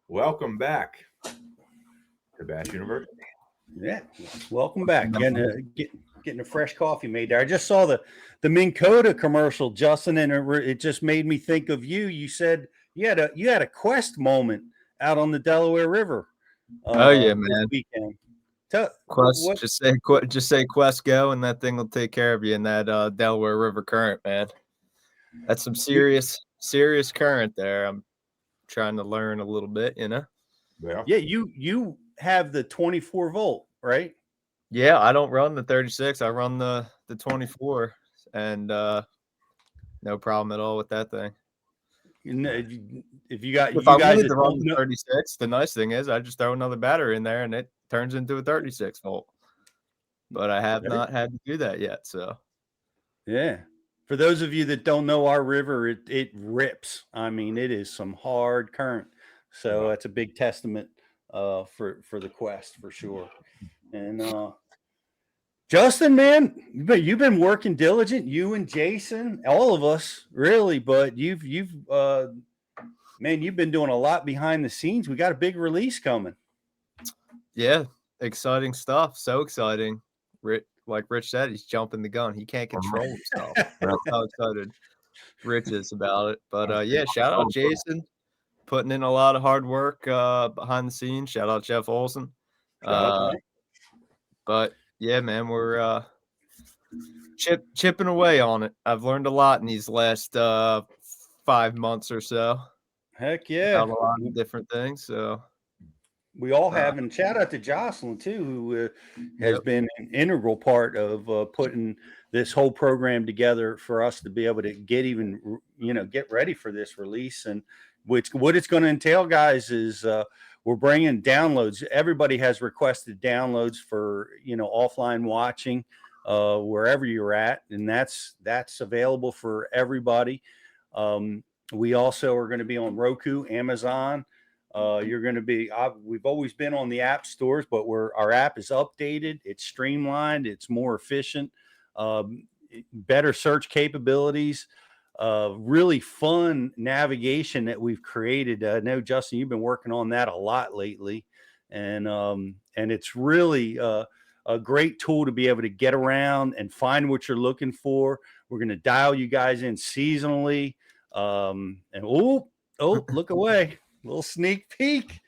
Welcome back to Bass University. Yeah, welcome back. Getting a fresh coffee made there. I just saw the Minn Kota commercial, Justin, and it just made me think of you. You said you had a quest moment out on the Delaware River. Oh yeah, man. Weekend. Quest, just say Quest go, and that thing will take care of you in that Delaware River current, man. That's some serious current there. I'm trying to learn a little bit, you know. Yeah, you have the 24 volt, right? Yeah, I don't run the 36. I run the 24, and no problem at all with that thing. If you guys wanted to run the 36, the nice thing is I just throw another battery in there and it turns into a 36 volt. But I have not had to do that yet. So, yeah. For those of you that don't know our river, it rips. I mean, it is some hard current. So that's a big testament for the Quest for sure. And Justin, man, you've been working diligent. You and Jason, all of us, really. But you've been doing a lot behind the scenes. We got a big release coming. Yeah, exciting stuff. So exciting. Like Rich said, he's jumping the gun. He can't control himself. That's how excited Rich is about it. But yeah, shout out Jason, putting in a lot of hard work behind the scenes. Shout out Jeff Olson. But yeah, man, we're chipping away on it. I've learned a lot in these last 5 months or so. Heck yeah. A lot of different things. So we all have, and shout out to Jocelyn too, who has been an integral part of putting this whole program together for us to be able to get ready for this release. And what it's going to entail, guys, is we're bringing downloads. Everybody has requested downloads for offline watching wherever you're at, and that's available for everybody. We also are going to be on Roku, Amazon. You're going to be. We've always been on the app stores, but our app is updated. It's streamlined. It's more efficient. Better search capabilities. Really fun navigation that we've created. I know, Justin, you've been working on that a lot lately, and it's really a great tool to be able to get around and find what you're looking for. We're going to dial you guys in seasonally, and look away. Little sneak peek.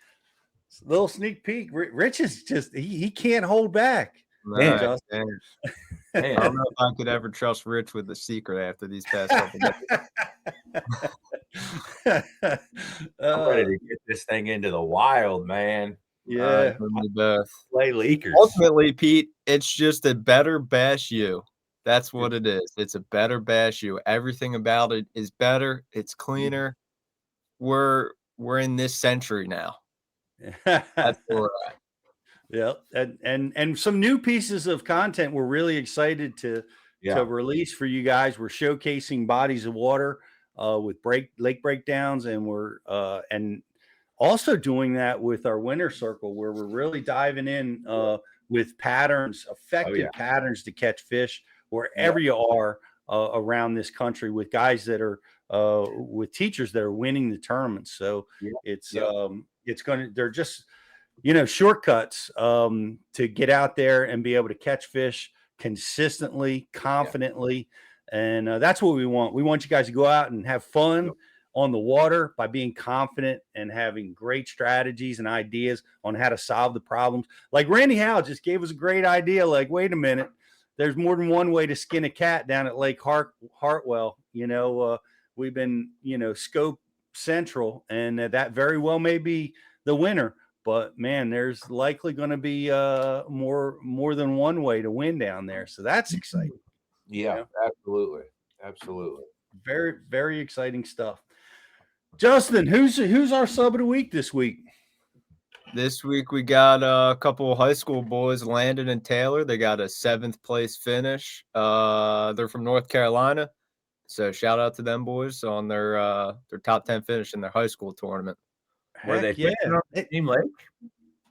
Rich is just he can't hold back. Man, I don't know if I could ever trust Rich with the secret after these past couple days. I'm ready to get this thing into the wild, man. Yeah. Both. Play leakers. Ultimately, Pete, it's just a better Bash U. That's what it is. It's a better Bash U. Everything about it is better. It's cleaner. We're in this century now. That's where we're at. Yeah, and some new pieces of content we're really excited to release for you guys. We're showcasing bodies of water with lake breakdowns, and we're and also doing that with our winter circle, where we're really diving in with patterns, effective patterns to catch fish wherever you are around this country, with guys that are with teachers that are winning the tournaments. So it's they're just shortcuts to get out there and be able to catch fish consistently, confidently. And that's what we want. We want you guys to go out and have fun on the water by being confident and having great strategies and ideas on how to solve the problems. Like Randy Howell just gave us a great idea. Like, wait a minute, there's more than one way to skin a cat down at Lake Hartwell. We've been, Scope Central, and that very well may be the winner. But man, there's likely going to be more than one way to win down there, so that's exciting. Yeah, absolutely. Very, very exciting stuff. Justin, who's our sub of the week this week? This week we got a couple of high school boys, Landon and Taylor. They got a 7th place finish. They're from North Carolina, so shout out to them boys on their top 10 finish in their high school tournament. Were they fishing on the same lake?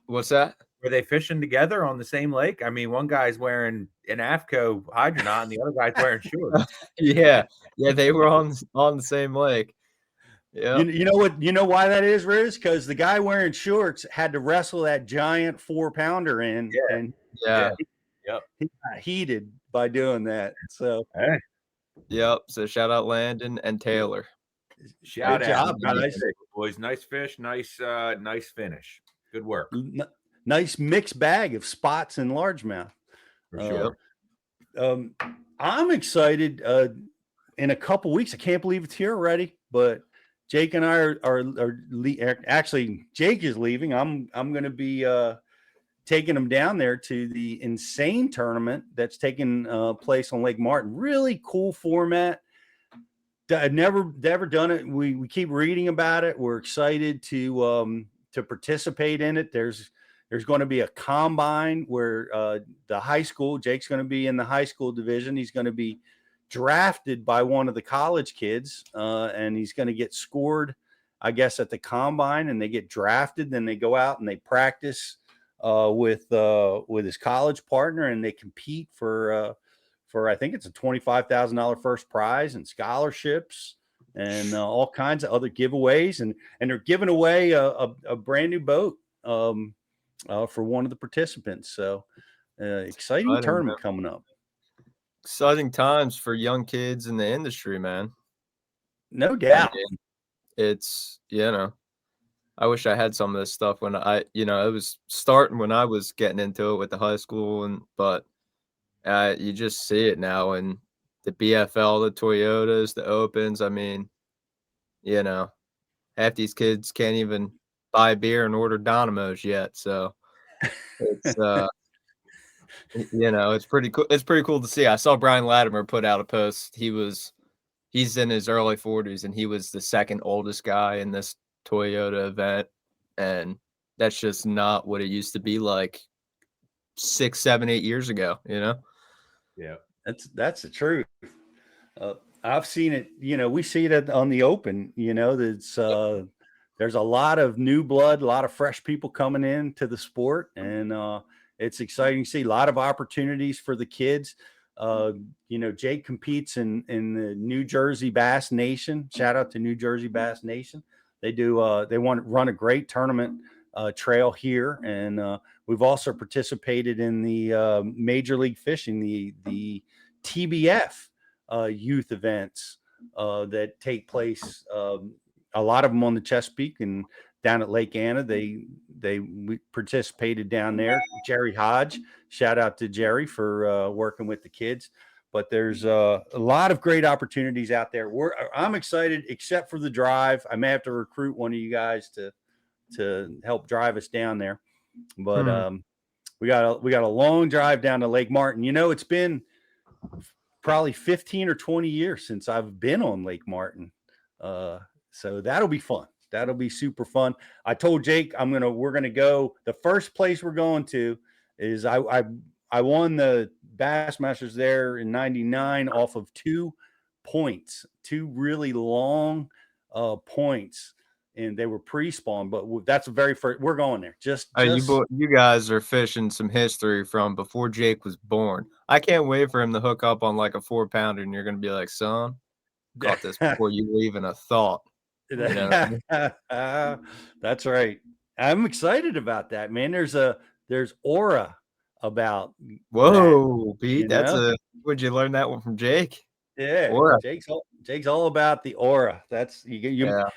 What's that? Were they fishing together on the same lake? I mean, one guy's wearing an AFCO hydronaut and the other guy's wearing shorts. Yeah, they were on the same lake. Yeah. You know what? You know why that is, Riz? Because the guy wearing shorts had to wrestle that giant 4-pounder in, and he got heated by doing that. So, So shout out Landon and Taylor. Shout out, guys. Boys. Nice fish, nice finish. Good work. Nice mixed bag of spots and largemouth. For sure. I'm excited. In a couple weeks, I can't believe it's here already, but Jake and I are actually Jake is leaving. I'm going to be taking him down there to the Insane tournament that's taking place on Lake Martin. Really cool format. I've never done it. We keep reading about it. We're excited to participate in it. There's going to be a combine where the high school, Jake's going to be in the high school division. He's going to be drafted by one of the college kids, and he's going to get scored, I guess, at the combine, and they get drafted. Then they go out and they practice with his college partner, and they compete for I think it's a $25,000 first prize and scholarships and all kinds of other giveaways, and they're giving away a brand new boat for one of the participants. So exciting tournament coming up. Exciting times for young kids in the industry, man. No doubt. It's, I wish I had some of this stuff when it was starting when I was getting into it with the high school, but you just see it now in the BFL, the Toyotas, the Opens. I mean, half these kids can't even buy beer and order Dynamos yet. So it's, it's pretty cool. It's pretty cool to see. I saw Brian Latimer put out a post. He's in his early 40s, and he was the second oldest guy in this Toyota event. And that's just not what it used to be like 6, 7, 8 years ago, Yeah, that's the truth. I've seen it, we see it on the Open, there's a lot of new blood, a lot of fresh people coming into the sport, and it's exciting to see a lot of opportunities for the kids. Jake competes in the New Jersey Bass Nation. Shout out to New Jersey Bass Nation. They do they want to run a great tournament trail here, and we've also participated in the Major League Fishing, the TBF youth events that take place. A lot of them on the Chesapeake, and down at Lake Anna. We participated down there. Jerry Hodge, shout out to Jerry for working with the kids. But there's a lot of great opportunities out there. I'm excited, except for the drive. I may have to recruit one of you guys to help drive us down there. But we got a long drive down to Lake Martin. It's been probably 15 or 20 years since I've been on Lake Martin. So that'll be fun. That'll be super fun. I told Jake we're gonna go. The first place we're going to is I won the Bassmasters there in '99 off of 2 points, 2 really long points, and they were pre-spawn. But that's the very first. We're going there. You guys are fishing some history from before Jake was born. I can't wait for him to hook up on like a 4-pounder, and you're gonna be like, son, caught this before you even a thought. That's right. I'm excited about that, man. There's aura about. Whoa, that, Pete, would you learn that one from Jake? Yeah, aura. Jake's all about the aura. That's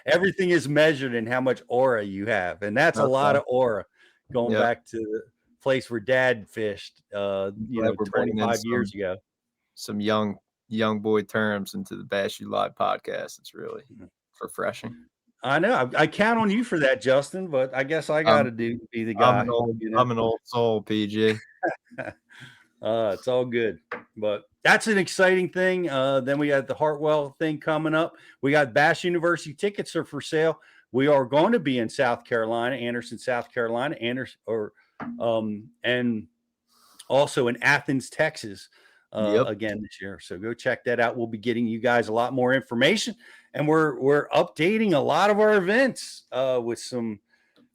everything is measured in how much aura you have, and that's a lot of aura. Going back to the place where Dad fished, 25 years ago. Some young boy terms into the Bass U Live podcast. It's really refreshing. I know. I count on you for that, Justin, but I guess I got to be the guy. I'm an old soul, PG. It's all good, but that's an exciting thing. Then we got the Hartwell thing coming up. We got Bass University tickets are for sale. We are going to be in South Carolina, Anderson, South Carolina, and also in Athens, Texas, again this year. So go check that out. We'll be getting you guys a lot more information, and we're updating a lot of our events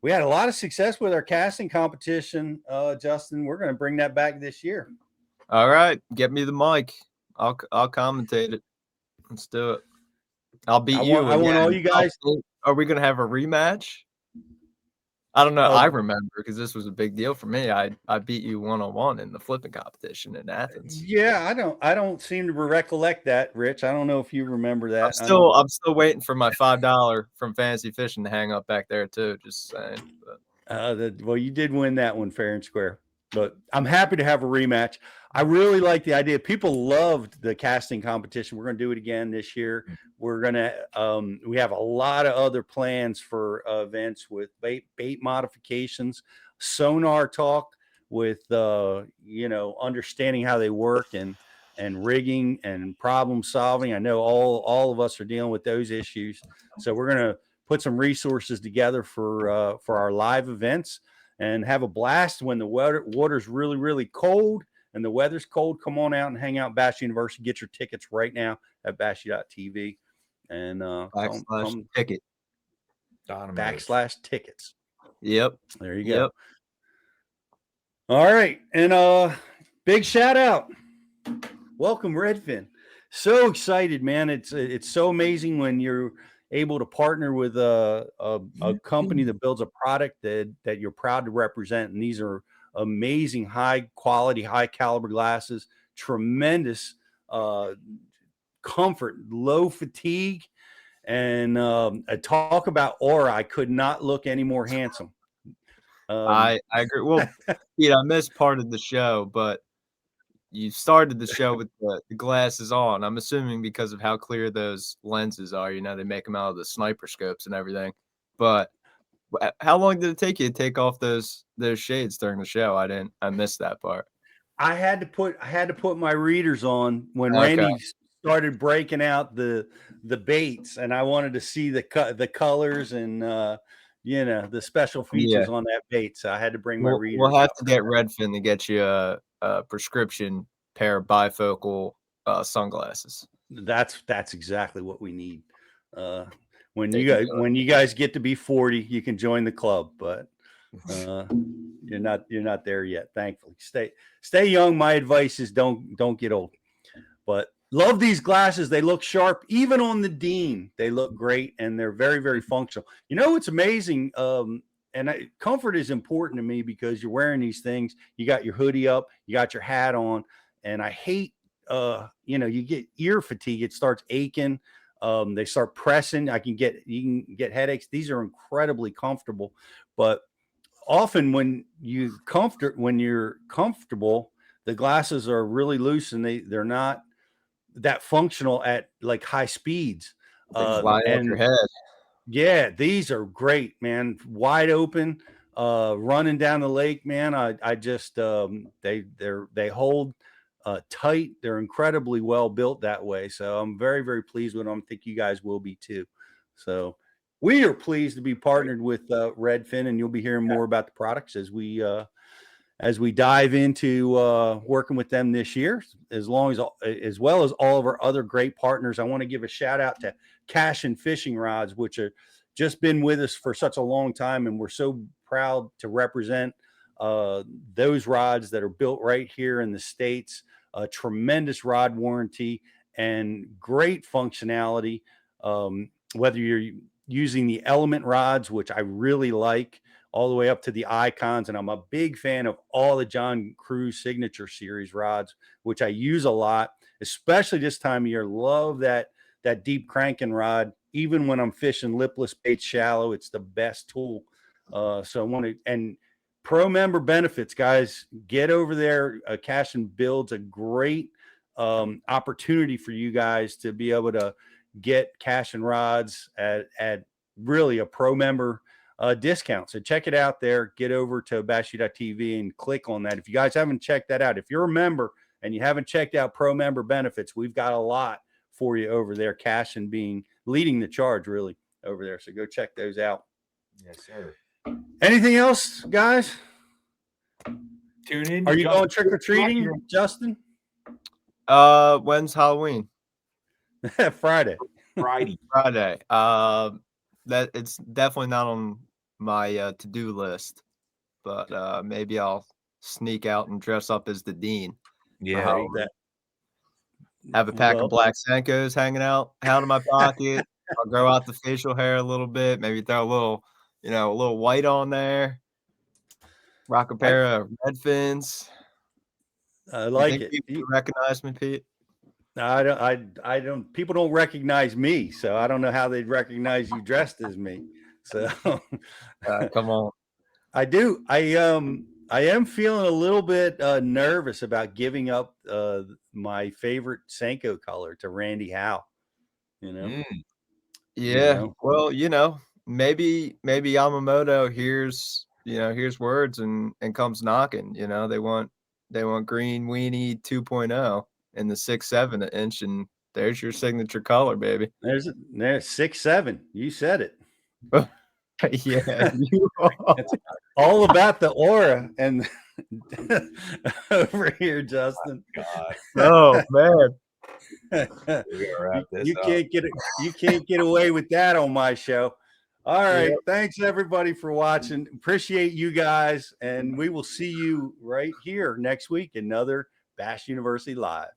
we had a lot of success with our casting competition, Justin. We're going to bring that back this year. All right, get me the mic. I'll commentate it. Let's do it. I'll beat you. I want all you guys. Are we going to have a rematch? I don't know. I remember because this was a big deal for me. I beat you 1-on-1 in the flipping competition in Athens. Yeah, I don't seem to recollect that, Rich. I don't know if you remember that. I'm still waiting for my $5 from Fantasy Fishing to hang up back there too. Just saying. Well, you did win that one fair and square. But I'm happy to have a rematch. I really like the idea. People loved the casting competition. We're going to do it again this year. We're going to we have a lot of other plans for events with bait modifications, sonar talk with understanding how they work and rigging and problem solving. I know all of us are dealing with those issues. So we're going to put some resources together for our live events and have a blast when the water's really, really cold and the weather's cold. Come on out and hang out at Bass University. Get your tickets right now at bassu.tv and ticket. /tickets. Yep. There you go. Yep. All right. And big shout out. Welcome, Redfin. So excited, man. It's so amazing when you're able to partner with a company that builds a product that you're proud to represent. And these are amazing, high quality, high caliber glasses, tremendous comfort, low fatigue, and talk about aura. I could not look any more handsome. I agree. Well, Pete, I missed part of the show, but you started the show with the glasses on. I'm assuming because of how clear those lenses are. They make them out of the sniper scopes and everything. But how long did it take you to take off those shades during the show? I missed that part. I had to put my readers on when Randy started breaking out the baits, and I wanted to see the colors and the special features on that bait. So I had to bring my readers. We'll have to get Redfin to get you a prescription pair of bifocal sunglasses. That's exactly what we need. When you guys get to be 40, you can join the club, but you're not there yet. Thankfully, stay young. My advice is don't get old. But love these glasses. They look sharp, even on the Dean. They look great, and they're very, very functional. It's amazing. Comfort is important to me because you're wearing these things. You got your hoodie up, you got your hat on, and I hate, you get ear fatigue. It starts aching. They start pressing. You can get headaches. These are incredibly comfortable, but often when you're comfortable, the glasses are really loose and they're not that functional at like high speeds. Fly off your And head. yeah, these are great, man. Wide open, running down the lake, man. I just they hold tight. They're incredibly well built that way. So I'm very, very pleased with them. I think you guys will be too. So we are pleased to be partnered with Redfin, and you'll be hearing more about the products as we dive into working with them this year, as well as all of our other great partners. I want to give a shout out to Cash and Fishing Rods, which have just been with us for such a long time, and we're so proud to represent those rods that are built right here in the States. A tremendous rod warranty and great functionality. Whether you're using the element rods, which I really like, all the way up to the icons. And I'm a big fan of all the John Cruz Signature Series rods, which I use a lot, especially this time of year. Love that deep cranking rod. Even when I'm fishing lipless bait shallow, it's the best tool. So I want to, and pro member benefits, guys, get over there. Cash and Build's a great opportunity for you guys to be able to get cash and rods at really a pro member discount. So check it out there. Get over to bashu.tv and click on that. If you guys haven't checked that out, if you're a member and you haven't checked out pro member benefits, we've got a lot for you over there. Cash and being leading the charge really over there. So go check those out. Yes, sir. Anything else, guys? Tune in. Are you going trick or treating, Justin? When's Halloween? Friday. Friday. That it's definitely not on my to-do list, but maybe I'll sneak out and dress up as the Dean. Yeah, have a pack of black Senkos hanging out in my pocket. I'll grow out the facial hair a little bit, maybe throw a little white on there. Rock a pair of red fins. I like it. You recognize me, Pete? I don't. People don't recognize me, so I don't know how they'd recognize you dressed as me. So, come on. I do. I am feeling a little bit nervous about giving up my favorite Senko color to Randy Howell. Yeah. You know? Well, maybe Yamamoto hears words and comes knocking. They want green weenie 2.0 in the 6.7 inch, and there's your signature color, baby. There's 6.7. You said it. Yeah, it's all about the aura and over here, Justin. Oh man. You can't get away with that on my show. All right. Yep. Thanks everybody for watching. Appreciate you guys. And we will see you right here next week. Another Bash University Live.